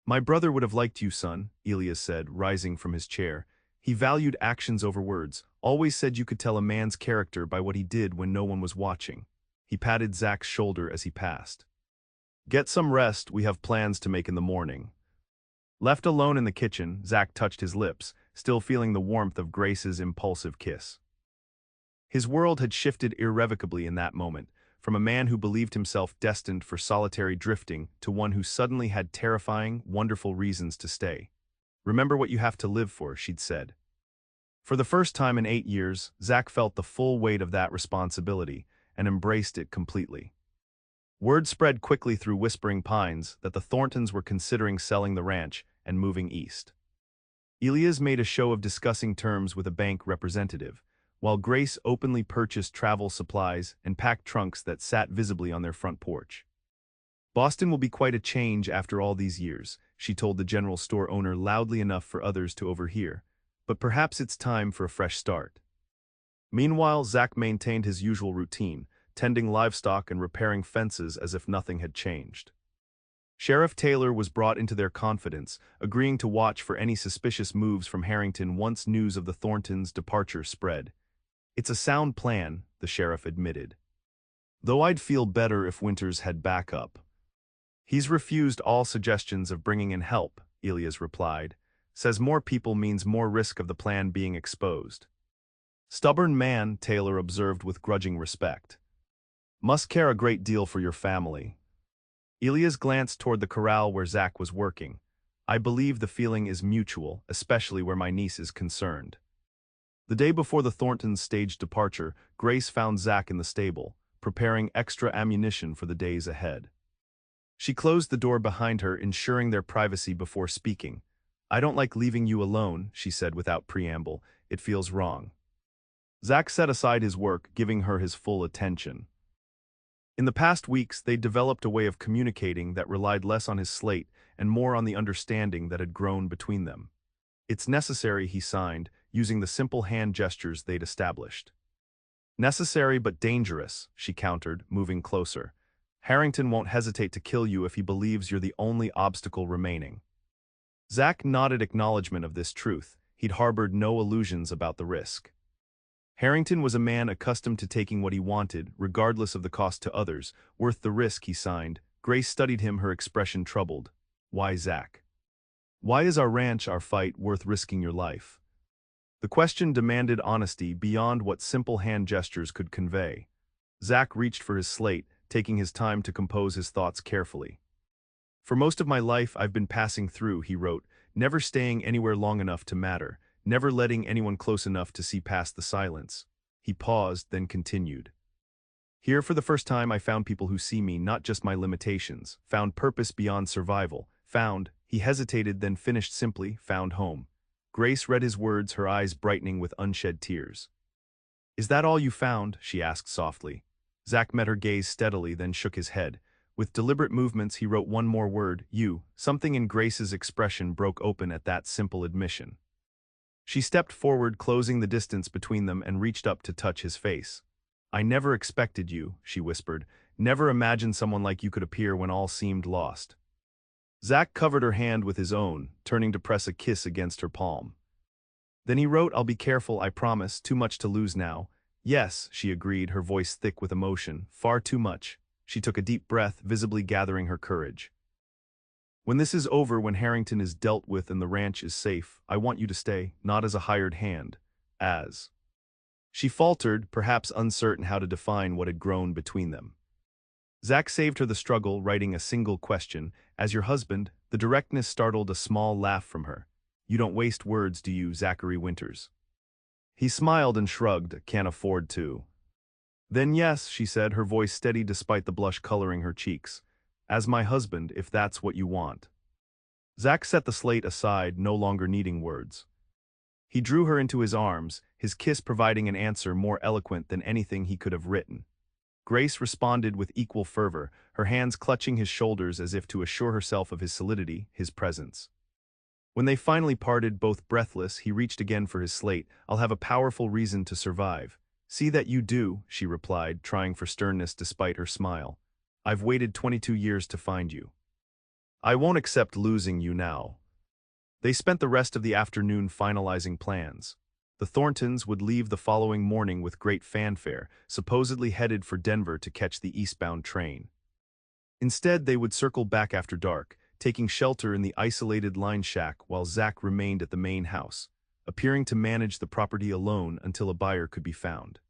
"My brother would have liked you, son," Elias said, rising from his chair. "He valued actions over words, always said you could tell a man's character by what he did when no one was watching." He patted Zach's shoulder as he passed. "Get some rest, we have plans to make in the morning." Left alone in the kitchen, Zach touched his lips, still feeling the warmth of Grace's impulsive kiss. His world had shifted irrevocably in that moment, from a man who believed himself destined for solitary drifting to one who suddenly had terrifying, wonderful reasons to stay. "Remember what you have to live for," she'd said. For the first time in 8 years, Zach felt the full weight of that responsibility and embraced it completely. Word spread quickly through Whispering Pines that the Thorntons were considering selling the ranch and moving east. Elias made a show of discussing terms with a bank representative, while Grace openly purchased travel supplies and packed trunks that sat visibly on their front porch. "Boston will be quite a change after all these years," she told the general store owner loudly enough for others to overhear, "but perhaps it's time for a fresh start." Meanwhile, Zach maintained his usual routine, tending livestock and repairing fences as if nothing had changed. Sheriff Taylor was brought into their confidence, agreeing to watch for any suspicious moves from Harrington once news of the Thorntons' departure spread. "It's a sound plan," the sheriff admitted. "Though I'd feel better if Winters had backup." "He's refused all suggestions of bringing in help," Elias replied. "Says more people means more risk of the plan being exposed." "Stubborn man," Taylor observed with grudging respect. "Must care a great deal for your family." Elias glanced toward the corral where Zach was working. "I believe the feeling is mutual, especially where my niece is concerned." The day before the Thorntons' staged departure, Grace found Zach in the stable, preparing extra ammunition for the days ahead. She closed the door behind her, ensuring their privacy before speaking. "I don't like leaving you alone," she said without preamble. "It feels wrong." Zach set aside his work, giving her his full attention. In the past weeks, they'd developed a way of communicating that relied less on his slate and more on the understanding that had grown between them. "It's necessary," he signed, using the simple hand gestures they'd established. "Necessary but dangerous," she countered, moving closer. "Harrington won't hesitate to kill you if he believes you're the only obstacle remaining." Zach nodded acknowledgement of this truth. He'd harbored no illusions about the risk. Harrington was a man accustomed to taking what he wanted, regardless of the cost to others. "Worth the risk," he signed. Grace studied him, her expression troubled. "Why, Zach? Why is our ranch, our fight, worth risking your life?" The question demanded honesty beyond what simple hand gestures could convey. Zach reached for his slate, taking his time to compose his thoughts carefully. "For most of my life I've been passing through," he wrote, "never staying anywhere long enough to matter, never letting anyone close enough to see past the silence." He paused, then continued. "Here for the first time I found people who see me, not just my limitations, found purpose beyond survival, found," he hesitated then finished simply, "found home." Grace read his words, her eyes brightening with unshed tears. "Is that all you found?" she asked softly. Zach met her gaze steadily, then shook his head. With deliberate movements he wrote one more word, "You." Something in Grace's expression broke open at that simple admission. She stepped forward, closing the distance between them, and reached up to touch his face. "I never expected you," she whispered. "Never imagined someone like you could appear when all seemed lost." Zach covered her hand with his own, turning to press a kiss against her palm. Then he wrote, "I'll be careful, I promise, too much to lose now." "Yes," she agreed, her voice thick with emotion. "Far too much." She took a deep breath, visibly gathering her courage. "When this is over, when Harrington is dealt with and the ranch is safe, I want you to stay, not as a hired hand, as—" She faltered, perhaps uncertain how to define what had grown between them. Zach saved her the struggle, writing a single question, "As your husband." The directness startled a small laugh from her. "You don't waste words, do you, Zachary Winters?" He smiled and shrugged. "Can't afford to." "Then yes," she said, her voice steady despite the blush coloring her cheeks. "As my husband, if that's what you want." Zach set the slate aside, no longer needing words. He drew her into his arms, his kiss providing an answer more eloquent than anything he could have written. Grace responded with equal fervor, her hands clutching his shoulders as if to assure herself of his solidity, his presence. When they finally parted, both breathless, he reached again for his slate. "I'll have a powerful reason to survive." "See that you do," she replied, trying for sternness despite her smile. "I've waited 22 years to find you. I won't accept losing you now." They spent the rest of the afternoon finalizing plans. The Thorntons would leave the following morning with great fanfare, supposedly headed for Denver to catch the eastbound train. Instead, they would circle back after dark, taking shelter in the isolated line shack while Zach remained at the main house, appearing to manage the property alone until a buyer could be found.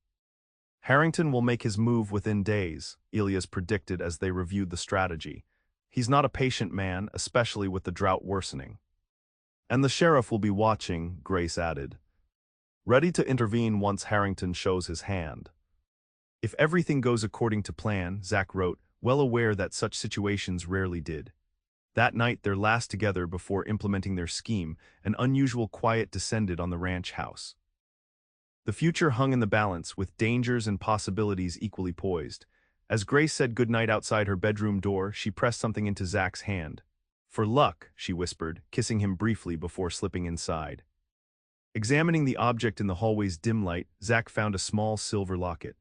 Harrington will make his move within days, Elias predicted as they reviewed the strategy. He's not a patient man, especially with the drought worsening. And the sheriff will be watching, Grace added, ready to intervene once Harrington shows his hand. If everything goes according to plan, Zach wrote, well aware that such situations rarely did. That night, their last together before implementing their scheme, an unusual quiet descended on the ranch house. The future hung in the balance, with dangers and possibilities equally poised. As Grace said goodnight outside her bedroom door, she pressed something into Zach's hand. For luck, she whispered, kissing him briefly before slipping inside. Examining the object in the hallway's dim light, Zach found a small silver locket.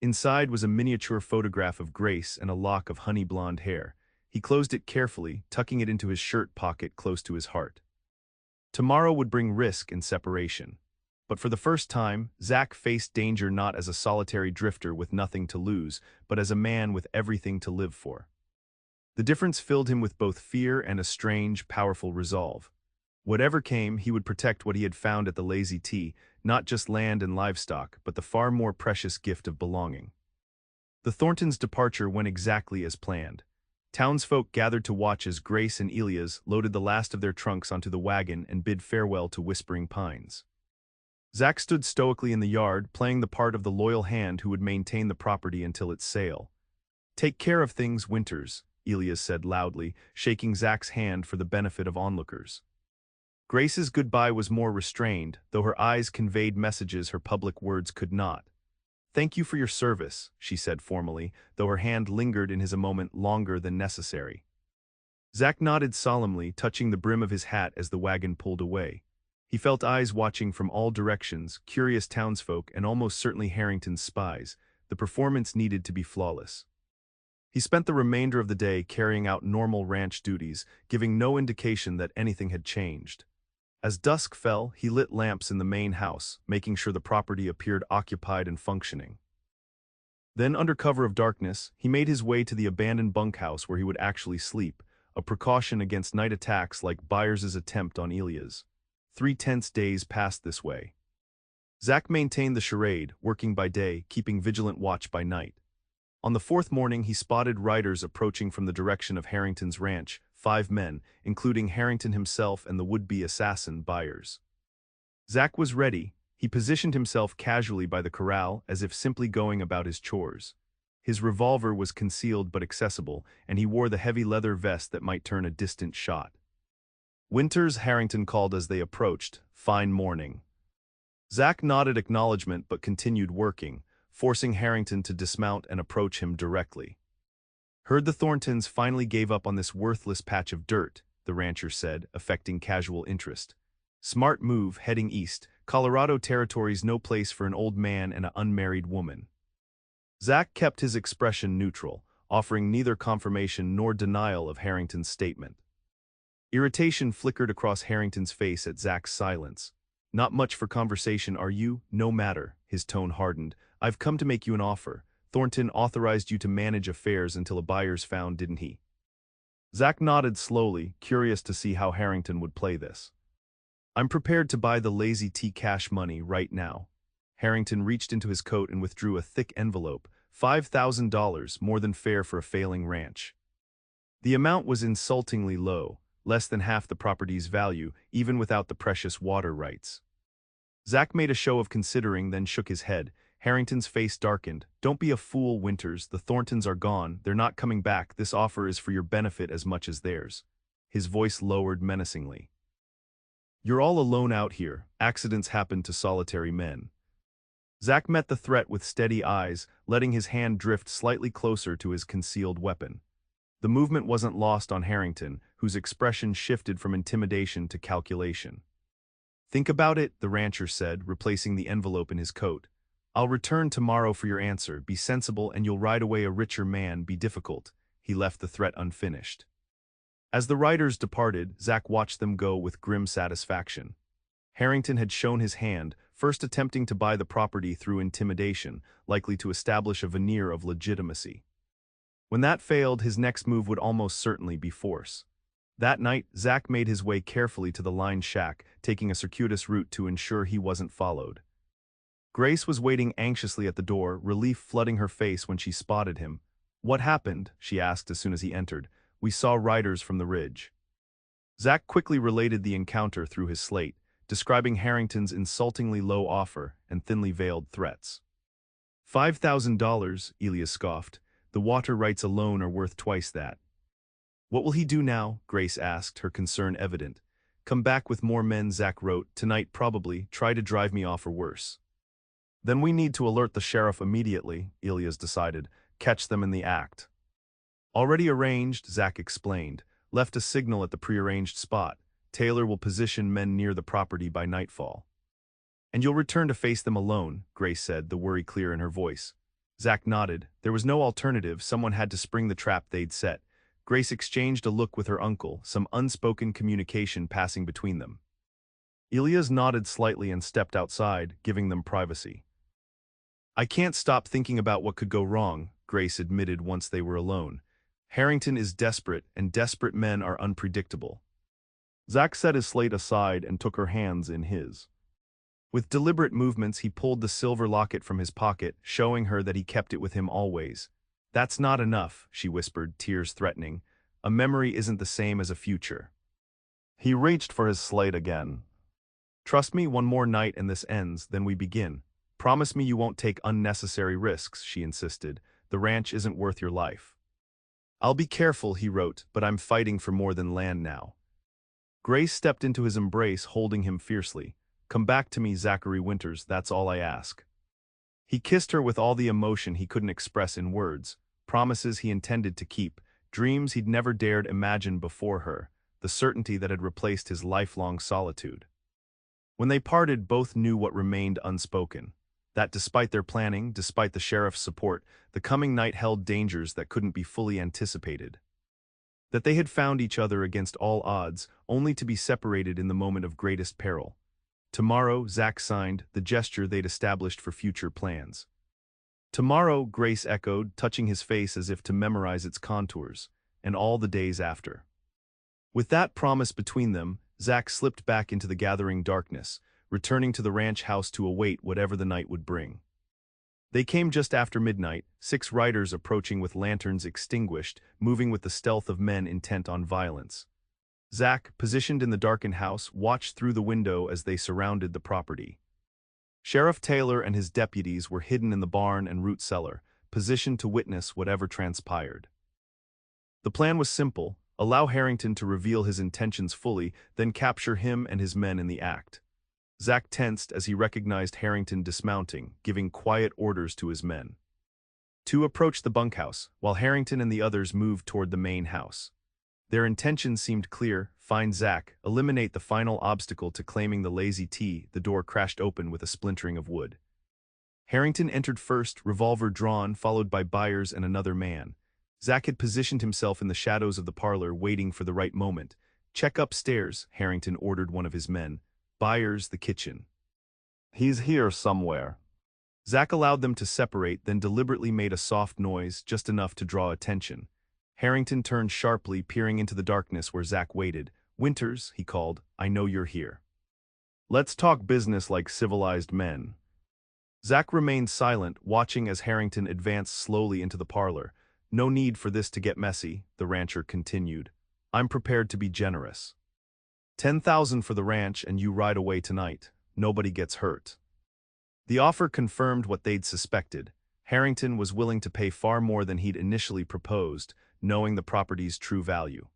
Inside was a miniature photograph of Grace and a lock of honey blonde hair. He closed it carefully, tucking it into his shirt pocket close to his heart. Tomorrow would bring risk and separation. But for the first time, Zach faced danger not as a solitary drifter with nothing to lose, but as a man with everything to live for. The difference filled him with both fear and a strange, powerful resolve. Whatever came, he would protect what he had found at the Lazy T, not just land and livestock, but the far more precious gift of belonging. The Thorntons' departure went exactly as planned. Townsfolk gathered to watch as Grace and Elias loaded the last of their trunks onto the wagon and bid farewell to Whispering Pines. Zach stood stoically in the yard, playing the part of the loyal hand who would maintain the property until its sale. "Take care of things, Winters," Elias said loudly, shaking Zach's hand for the benefit of onlookers. Grace's goodbye was more restrained, though her eyes conveyed messages her public words could not. "Thank you for your service," she said formally, though her hand lingered in his a moment longer than necessary. Zach nodded solemnly, touching the brim of his hat as the wagon pulled away. He felt eyes watching from all directions, curious townsfolk and almost certainly Harrington's spies. The performance needed to be flawless. He spent the remainder of the day carrying out normal ranch duties, giving no indication that anything had changed. As dusk fell, he lit lamps in the main house, making sure the property appeared occupied and functioning. Then, under cover of darkness, he made his way to the abandoned bunkhouse where he would actually sleep, a precaution against night attacks like Byers' attempt on Elias. 3 tense days passed this way. Zach maintained the charade, working by day, keeping vigilant watch by night. On the 4th morning, he spotted riders approaching from the direction of Harrington's ranch, 5 men, including Harrington himself and the would-be assassin, Byers. Zach was ready. He positioned himself casually by the corral, as if simply going about his chores. His revolver was concealed but accessible, and he wore the heavy leather vest that might turn a distant shot. "Winters," Harrington called as they approached. "Fine morning." Zach nodded acknowledgement but continued working, forcing Harrington to dismount and approach him directly. "Heard the Thorntons finally gave up on this worthless patch of dirt," the rancher said, affecting casual interest. "Smart move, heading east. Colorado Territory's no place for an old man and an unmarried woman." Zach kept his expression neutral, offering neither confirmation nor denial of Harrington's statement. Irritation flickered across Harrington's face at Zach's silence. "Not much for conversation, are you? No matter," his tone hardened. "I've come to make you an offer. Thornton authorized you to manage affairs until a buyer's found, didn't he?" Zach nodded slowly, curious to see how Harrington would play this. "I'm prepared to buy the Lazy T cash money right now." Harrington reached into his coat and withdrew a thick envelope, $5,000, more than fair for a failing ranch. The amount was insultingly low, less than half the property's value, even without the precious water rights. Zach made a show of considering, then shook his head. Harrington's face darkened. "Don't be a fool, Winters. The Thorntons are gone. They're not coming back. This offer is for your benefit as much as theirs." His voice lowered menacingly. "You're all alone out here. Accidents happen to solitary men." Zach met the threat with steady eyes, letting his hand drift slightly closer to his concealed weapon. The movement wasn't lost on Harrington, whose expression shifted from intimidation to calculation. "Think about it," the rancher said, replacing the envelope in his coat. "I'll return tomorrow for your answer. Be sensible and you'll ride away a richer man. Be difficult." He left the threat unfinished. As the riders departed, Zach watched them go with grim satisfaction. Harrington had shown his hand, first attempting to buy the property through intimidation, likely to establish a veneer of legitimacy. When that failed, his next move would almost certainly be force. That night, Zach made his way carefully to the line shack, taking a circuitous route to ensure he wasn't followed. Grace was waiting anxiously at the door, relief flooding her face when she spotted him. "What happened?" she asked as soon as he entered. "We saw riders from the ridge." Zach quickly related the encounter through his slate, describing Harrington's insultingly low offer and thinly veiled threats. $5,000, Elias scoffed. "The water rights alone are worth twice that." "What will he do now?" Grace asked, her concern evident. "Come back with more men," Zach wrote. "Tonight probably. Try to drive me off or worse." "Then we need to alert the sheriff immediately," Elias decided. "Catch them in the act." "Already arranged," Zach explained. "Left a signal at the prearranged spot. Taylor will position men near the property by nightfall." "And you'll return to face them alone," Grace said, the worry clear in her voice. Zach nodded. There was no alternative. Someone had to spring the trap they'd set. Grace exchanged a look with her uncle, some unspoken communication passing between them. Elias nodded slightly and stepped outside, giving them privacy. "I can't stop thinking about what could go wrong," Grace admitted once they were alone. "Harrington is desperate, and desperate men are unpredictable." Zach set his slate aside and took her hands in his. With deliberate movements, he pulled the silver locket from his pocket, showing her that he kept it with him always. "That's not enough," she whispered, tears threatening. "A memory isn't the same as a future." He reached for his slate again. "Trust me, one more night and this ends, then we begin. Promise me you won't take unnecessary risks," she insisted. "The ranch isn't worth your life." "I'll be careful," he wrote, "but I'm fighting for more than land now." Grace stepped into his embrace, holding him fiercely. "Come back to me, Zachary Winters, that's all I ask." He kissed her with all the emotion he couldn't express in words, promises he intended to keep, dreams he'd never dared imagine before her, the certainty that had replaced his lifelong solitude. When they parted, both knew what remained unspoken. That despite their planning, despite the sheriff's support, the coming night held dangers that couldn't be fully anticipated. That they had found each other against all odds, only to be separated in the moment of greatest peril. Tomorrow, Zach signed, the gesture they'd established for future plans. Tomorrow, Grace echoed, touching his face as if to memorize its contours, and all the days after. With that promise between them, Zach slipped back into the gathering darkness, returning to the ranch house to await whatever the night would bring. They came just after midnight, 6 riders approaching with lanterns extinguished, moving with the stealth of men intent on violence. Zach, positioned in the darkened house, watched through the window as they surrounded the property. Sheriff Taylor and his deputies were hidden in the barn and root cellar, positioned to witness whatever transpired. The plan was simple: allow Harrington to reveal his intentions fully, then capture him and his men in the act. Zach tensed as he recognized Harrington dismounting, giving quiet orders to his men. 2 approached the bunkhouse, while Harrington and the others moved toward the main house. Their intentions seemed clear: find Zach, eliminate the final obstacle to claiming the Lazy T. The door crashed open with a splintering of wood. Harrington entered first, revolver drawn, followed by Byers and another man. Zach had positioned himself in the shadows of the parlor, waiting for the right moment. "Check upstairs," Harrington ordered one of his men. "Byers, the kitchen." "He's here somewhere." Zach allowed them to separate, then deliberately made a soft noise, just enough to draw attention. Harrington turned sharply, peering into the darkness where Zach waited. "Winters," he called, "I know you're here. Let's talk business like civilized men." Zach remained silent, watching as Harrington advanced slowly into the parlor. "No need for this to get messy," the rancher continued. "I'm prepared to be generous. 10,000 for the ranch and you ride away tonight. Nobody gets hurt." The offer confirmed what they'd suspected. Harrington was willing to pay far more than he'd initially proposed, knowing the property's true value.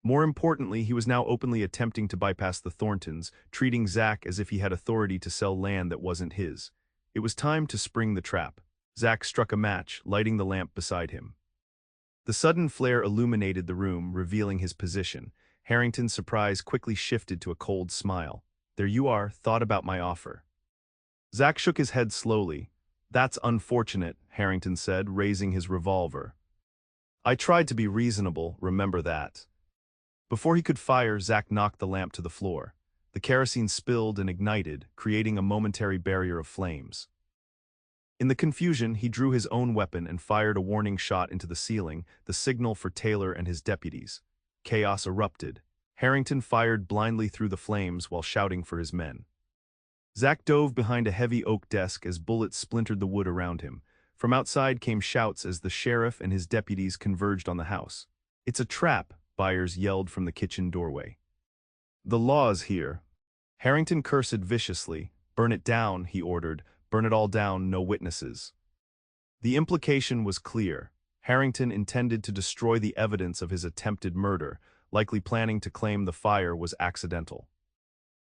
More importantly, he was now openly attempting to bypass the Thorntons, treating Zach as if he had authority to sell land that wasn't his. It was time to spring the trap. Zach struck a match, lighting the lamp beside him. The sudden flare illuminated the room, revealing his position. Harrington's surprise quickly shifted to a cold smile. "There you are, thought about my offer." Zach shook his head slowly. "That's unfortunate," Harrington said, raising his revolver. "I tried to be reasonable, remember that." Before he could fire, Zach knocked the lamp to the floor. The kerosene spilled and ignited, creating a momentary barrier of flames. In the confusion, he drew his own weapon and fired a warning shot into the ceiling, the signal for Taylor and his deputies. Chaos erupted. Harrington fired blindly through the flames while shouting for his men. Zach dove behind a heavy oak desk as bullets splintered the wood around him. From outside came shouts as the sheriff and his deputies converged on the house. "It's a trap," Byers yelled from the kitchen doorway. "The law's here." Harrington cursed viciously. "Burn it down," he ordered. "Burn it all down, no witnesses." The implication was clear. Harrington intended to destroy the evidence of his attempted murder, likely planning to claim the fire was accidental.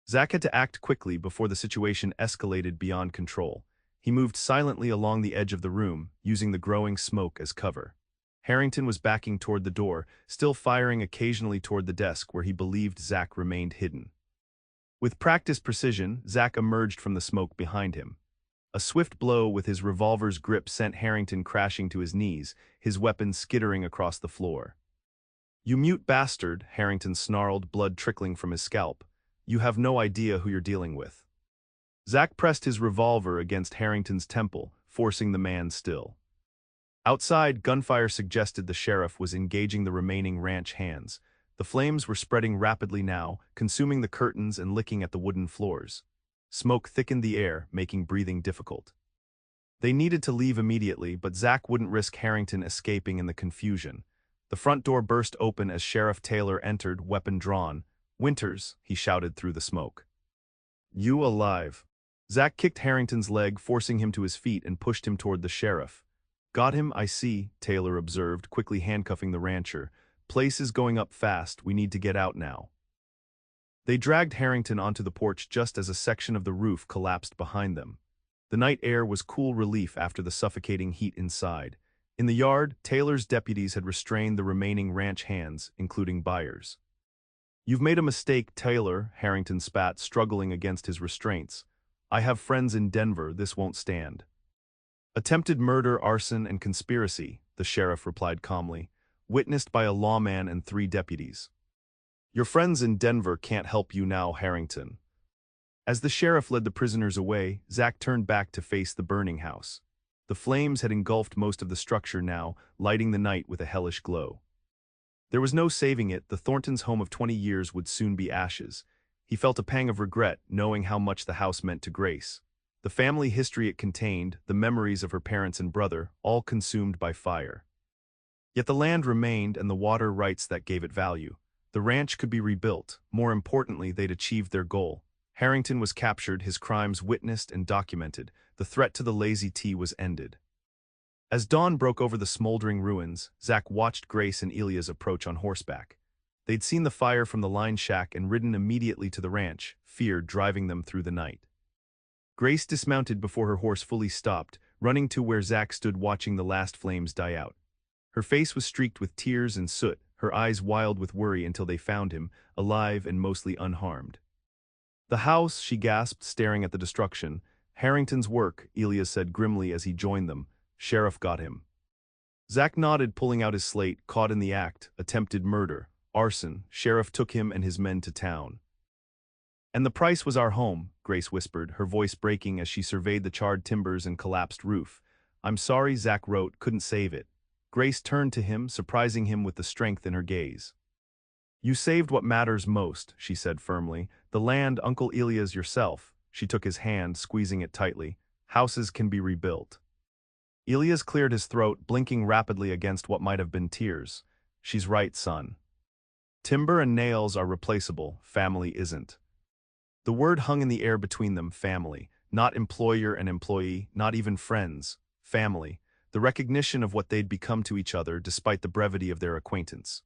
Zach had to act quickly before the situation escalated beyond control. He moved silently along the edge of the room, using the growing smoke as cover. Harrington was backing toward the door, still firing occasionally toward the desk where he believed Zach remained hidden. With practiced precision, Zach emerged from the smoke behind him. A swift blow with his revolver's grip sent Harrington crashing to his knees, his weapon skittering across the floor. "You mute bastard," Harrington snarled, blood trickling from his scalp. "You have no idea who you're dealing with." Zach pressed his revolver against Harrington's temple, forcing the man still. Outside, gunfire suggested the sheriff was engaging the remaining ranch hands. The flames were spreading rapidly now, consuming the curtains and licking at the wooden floors. Smoke thickened the air, making breathing difficult. They needed to leave immediately, but Zach wouldn't risk Harrington escaping in the confusion. The front door burst open as Sheriff Taylor entered, weapon drawn. "Winters," he shouted through the smoke. "You alive?" Zach kicked Harrington's leg, forcing him to his feet, and pushed him toward the sheriff. "Got him, I see," Taylor observed, quickly handcuffing the rancher. "Place is going up fast, we need to get out now." They dragged Harrington onto the porch just as a section of the roof collapsed behind them. The night air was cool relief after the suffocating heat inside. In the yard, Taylor's deputies had restrained the remaining ranch hands, including Byers. "You've made a mistake, Taylor," Harrington spat, struggling against his restraints. "I have friends in Denver, this won't stand." "Attempted murder, arson, and conspiracy," the sheriff replied calmly, "witnessed by a lawman and 3 deputies. Your friends in Denver can't help you now, Harrington." As the sheriff led the prisoners away, Zach turned back to face the burning house. The flames had engulfed most of the structure now, lighting the night with a hellish glow. There was no saving it, the Thorntons' home of 20 years would soon be ashes. He felt a pang of regret, knowing how much the house meant to Grace. The family history it contained, the memories of her parents and brother, all consumed by fire. Yet the land remained and the water rights that gave it value. The ranch could be rebuilt. More importantly, they'd achieved their goal. Harrington was captured, his crimes witnessed and documented. The threat to the Lazy T was ended. As dawn broke over the smoldering ruins, Zach watched Grace and Elias approach on horseback. They'd seen the fire from the line shack and ridden immediately to the ranch, fear driving them through the night. Grace dismounted before her horse fully stopped, running to where Zach stood watching the last flames die out. Her face was streaked with tears and soot, her eyes wild with worry until they found him, alive and mostly unharmed. "The house," she gasped, staring at the destruction. "Harrington's work," Elias said grimly as he joined them. "Sheriff got him." Zach nodded, pulling out his slate. "Caught in the act, attempted murder, arson. Sheriff took him and his men to town." "And the price was our home," Grace whispered, her voice breaking as she surveyed the charred timbers and collapsed roof. "I'm sorry," Zach wrote, "couldn't save it." Grace turned to him, surprising him with the strength in her gaze. "You saved what matters most," she said firmly. "The land, Uncle Elias, yourself." She took his hand, squeezing it tightly. "Houses can be rebuilt." Elias cleared his throat, blinking rapidly against what might have been tears. "She's right, son. Timber and nails are replaceable, family isn't." The word hung in the air between them, family. Not employer and employee, not even friends. Family. The recognition of what they'd become to each other despite the brevity of their acquaintance.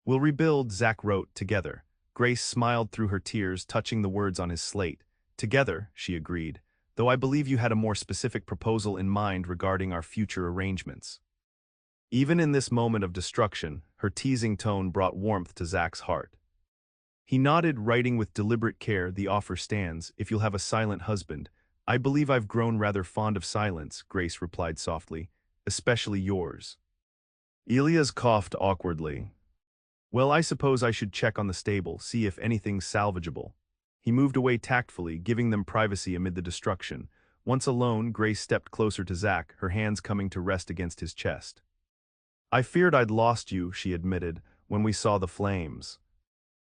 "We'll rebuild," Zach wrote, "together." Grace smiled through her tears, touching the words on his slate. "Together," she agreed, "though I believe you had a more specific proposal in mind regarding our future arrangements." Even in this moment of destruction, her teasing tone brought warmth to Zach's heart. He nodded, writing with deliberate care, "The offer stands, if you'll have a silent husband." "I believe I've grown rather fond of silence," Grace replied softly, "especially yours." Elias coughed awkwardly. "Well, I suppose I should check on the stable, see if anything's salvageable." He moved away tactfully, giving them privacy amid the destruction. Once alone, Grace stepped closer to Zach, her hands coming to rest against his chest. "I feared I'd lost you," she admitted, "when we saw the flames."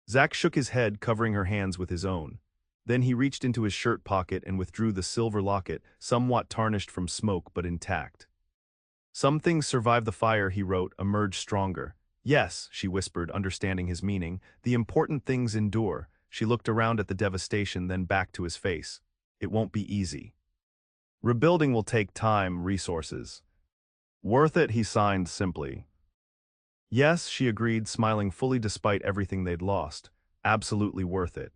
Zach shook his head, covering her hands with his own. Then he reached into his shirt pocket and withdrew the silver locket, somewhat tarnished from smoke but intact. "Some things survive the fire," he wrote, "emerge stronger." "Yes," she whispered, understanding his meaning, "the important things endure." She looked around at the devastation, then back to his face. "It won't be easy. Rebuilding will take time, resources." "Worth it," he signed simply. "Yes," she agreed, smiling fully despite everything they'd lost. "Absolutely worth it."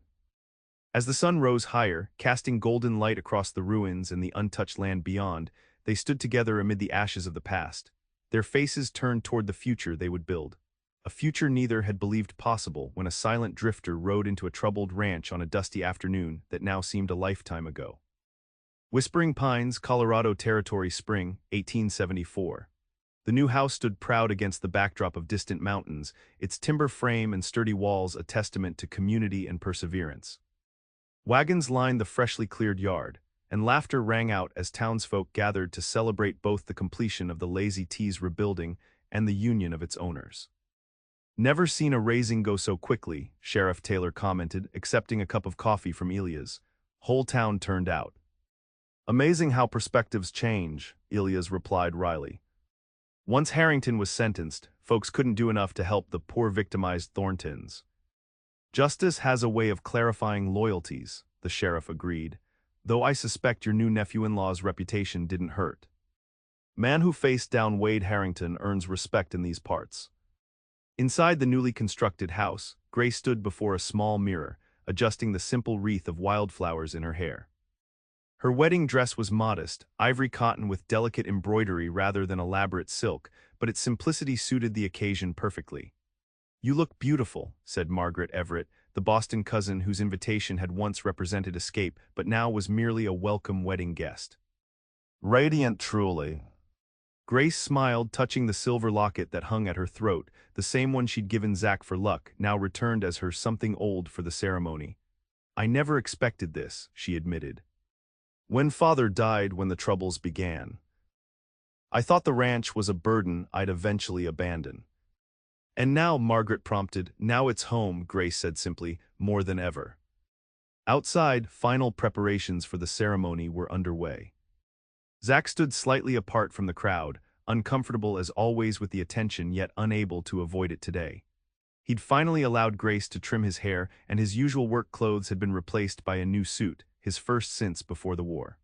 As the sun rose higher, casting golden light across the ruins and the untouched land beyond, they stood together amid the ashes of the past, their faces turned toward the future they would build. A future neither had believed possible when a silent drifter rode into a troubled ranch on a dusty afternoon that now seemed a lifetime ago. Whispering Pines, Colorado Territory, spring, 1874. The new house stood proud against the backdrop of distant mountains, its timber frame and sturdy walls a testament to community and perseverance. Wagons lined the freshly cleared yard, and laughter rang out as townsfolk gathered to celebrate both the completion of the Lazy T's rebuilding and the union of its owners. "Never seen a raising go so quickly," Sheriff Taylor commented, accepting a cup of coffee from Elias. "Whole town turned out." "Amazing how perspectives change," Elias replied wryly. "Once Harrington was sentenced, folks couldn't do enough to help the poor victimized Thorntons." "Justice has a way of clarifying loyalties," the sheriff agreed, "though I suspect your new nephew-in-law's reputation didn't hurt. Man who faced down Wade Harrington earns respect in these parts." Inside the newly constructed house, Grace stood before a small mirror, adjusting the simple wreath of wildflowers in her hair. Her wedding dress was modest, ivory cotton with delicate embroidery rather than elaborate silk, but its simplicity suited the occasion perfectly. "You look beautiful," said Margaret Everett, the Boston cousin whose invitation had once represented escape but now was merely a welcome wedding guest. "Radiant, truly." Grace smiled, touching the silver locket that hung at her throat, the same one she'd given Zach for luck, now returned as her something old for the ceremony. "I never expected this," she admitted. "When Father died, when the troubles began, I thought the ranch was a burden I'd eventually abandon." "And now," Margaret prompted. "Now it's home," Grace said simply, "more than ever." Outside, final preparations for the ceremony were underway. Zach stood slightly apart from the crowd, uncomfortable as always with the attention yet unable to avoid it today. He'd finally allowed Grace to trim his hair, and his usual work clothes had been replaced by a new suit, his first since before the war.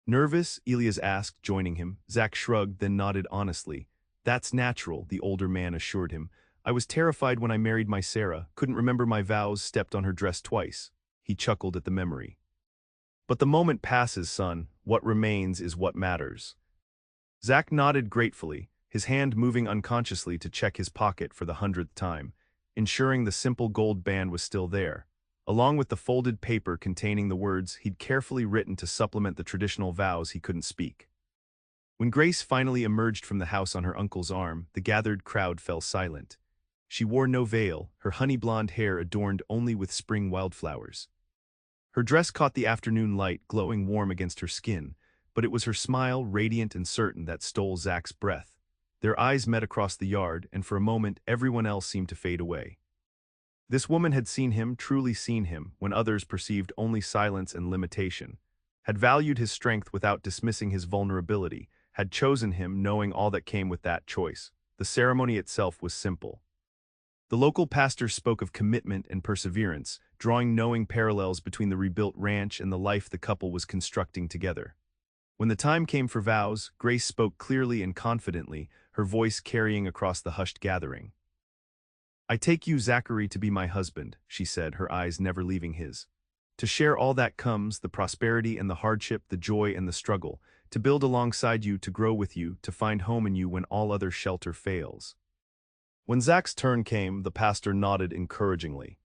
"Nervous?" Elias asked, joining him. Zach shrugged, then nodded honestly. "That's natural," the older man assured him. "I was terrified when I married my Sarah, couldn't remember my vows, stepped on her dress twice." He chuckled at the memory. "But the moment passes, son. What remains is what matters." Zach nodded gratefully, his hand moving unconsciously to check his pocket for the 100th time, ensuring the simple gold band was still there, along with the folded paper containing the words he'd carefully written to supplement the traditional vows he couldn't speak. When Grace finally emerged from the house on her uncle's arm, the gathered crowd fell silent. She wore no veil, her honey-blonde hair adorned only with spring wildflowers. Her dress caught the afternoon light, glowing warm against her skin, but it was her smile, radiant and certain, that stole Zach's breath. Their eyes met across the yard, and for a moment everyone else seemed to fade away. This woman had seen him, truly seen him, when others perceived only silence and limitation, had valued his strength without dismissing his vulnerability, had chosen him knowing all that came with that choice. The ceremony itself was simple. The local pastor spoke of commitment and perseverance, drawing knowing parallels between the rebuilt ranch and the life the couple was constructing together. When the time came for vows, Grace spoke clearly and confidently, her voice carrying across the hushed gathering. "I take you, Zachary, to be my husband," she said, her eyes never leaving his. "To share all that comes, the prosperity and the hardship, the joy and the struggle, to build alongside you, to grow with you, to find home in you when all other shelter fails." When Zach's turn came, the pastor nodded encouragingly.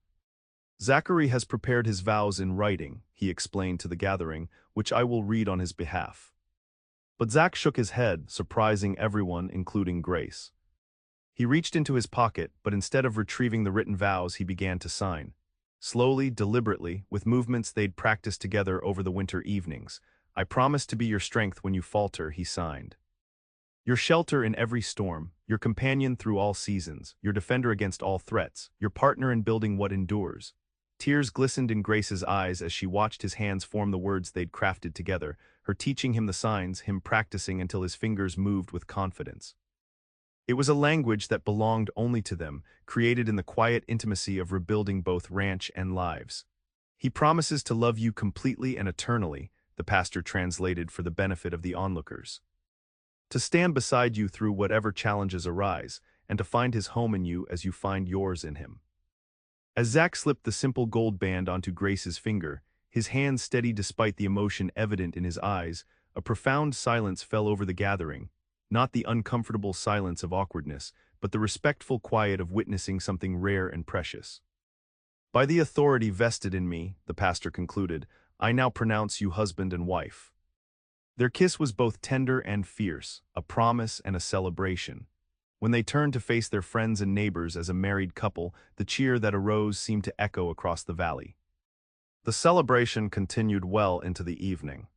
"Zachary has prepared his vows in writing," he explained to the gathering, "which I will read on his behalf." But Zach shook his head, surprising everyone, including Grace. He reached into his pocket, but instead of retrieving the written vows, he began to sign. Slowly, deliberately, with movements they'd practiced together over the winter evenings. "I promise to be your strength when you falter," he signed. "Your shelter in every storm, your companion through all seasons, your defender against all threats, your partner in building what endures." Tears glistened in Grace's eyes as she watched his hands form the words they'd crafted together, her teaching him the signs, him practicing until his fingers moved with confidence. It was a language that belonged only to them, created in the quiet intimacy of rebuilding both ranch and lives. He promises to love you completely and eternally, the pastor translated for the benefit of the onlookers. To stand beside you through whatever challenges arise, and to find his home in you as you find yours in him. As Zach slipped the simple gold band onto Grace's finger, his hand steady despite the emotion evident in his eyes, a profound silence fell over the gathering, not the uncomfortable silence of awkwardness, but the respectful quiet of witnessing something rare and precious. By the authority vested in me, the pastor concluded, I now pronounce you husband and wife. Their kiss was both tender and fierce, a promise and a celebration. When they turned to face their friends and neighbors as a married couple, the cheer that arose seemed to echo across the valley. The celebration continued well into the evening.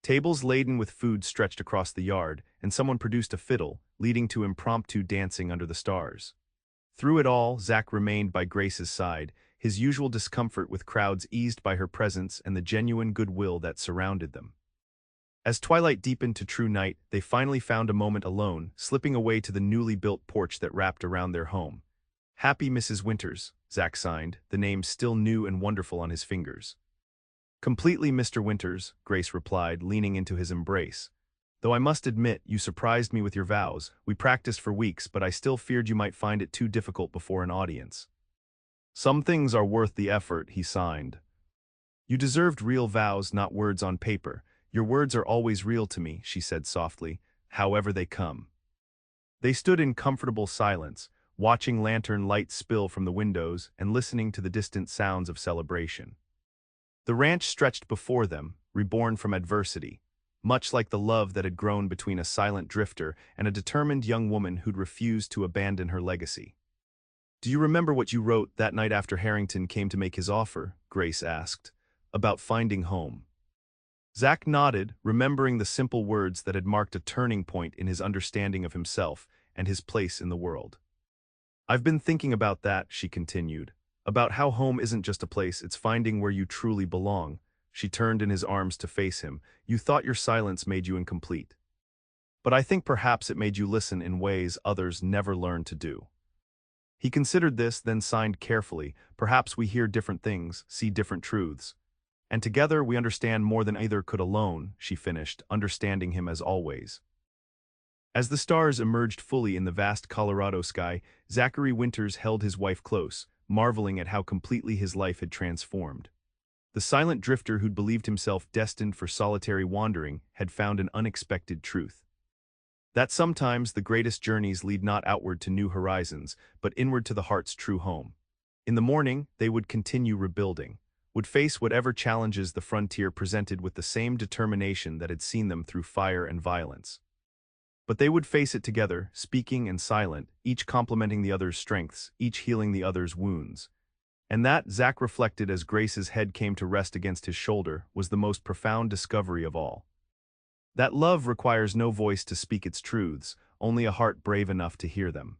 Tables laden with food stretched across the yard, and someone produced a fiddle, leading to impromptu dancing under the stars. Through it all, Zach remained by Grace's side, his usual discomfort with crowds eased by her presence and the genuine goodwill that surrounded them. As twilight deepened to true night, they finally found a moment alone, slipping away to the newly built porch that wrapped around their home. Happy Mrs. Winters, Zach signed, the name still new and wonderful on his fingers. Completely Mr. Winters, Grace replied, leaning into his embrace. Though I must admit, you surprised me with your vows. We practiced for weeks, but I still feared you might find it too difficult before an audience. Some things are worth the effort, he signed. You deserved real vows, not words on paper. Your words are always real to me, she said softly, however they come. They stood in comfortable silence, watching lantern light spill from the windows and listening to the distant sounds of celebration. The ranch stretched before them, reborn from adversity, much like the love that had grown between a silent drifter and a determined young woman who'd refused to abandon her legacy. Do you remember what you wrote that night after Harrington came to make his offer? Grace asked. About finding home. Zach nodded, remembering the simple words that had marked a turning point in his understanding of himself and his place in the world. I've been thinking about that, she continued, about how home isn't just a place, it's finding where you truly belong. She turned in his arms to face him. You thought your silence made you incomplete. But I think perhaps it made you listen in ways others never learned to do. He considered this, then signed carefully. Perhaps we hear different things, see different truths. And together we understand more than either could alone, she finished, understanding him as always. As the stars emerged fully in the vast Colorado sky, Zachary Winters held his wife close, marveling at how completely his life had transformed. The silent drifter who'd believed himself destined for solitary wandering had found an unexpected truth. That sometimes the greatest journeys lead not outward to new horizons, but inward to the heart's true home. In the morning, they would continue rebuilding, would face whatever challenges the frontier presented with the same determination that had seen them through fire and violence. But they would face it together, speaking and silent, each complementing the other's strengths, each healing the other's wounds. And that, Zach reflected as Grace's head came to rest against his shoulder, was the most profound discovery of all. That love requires no voice to speak its truths, only a heart brave enough to hear them.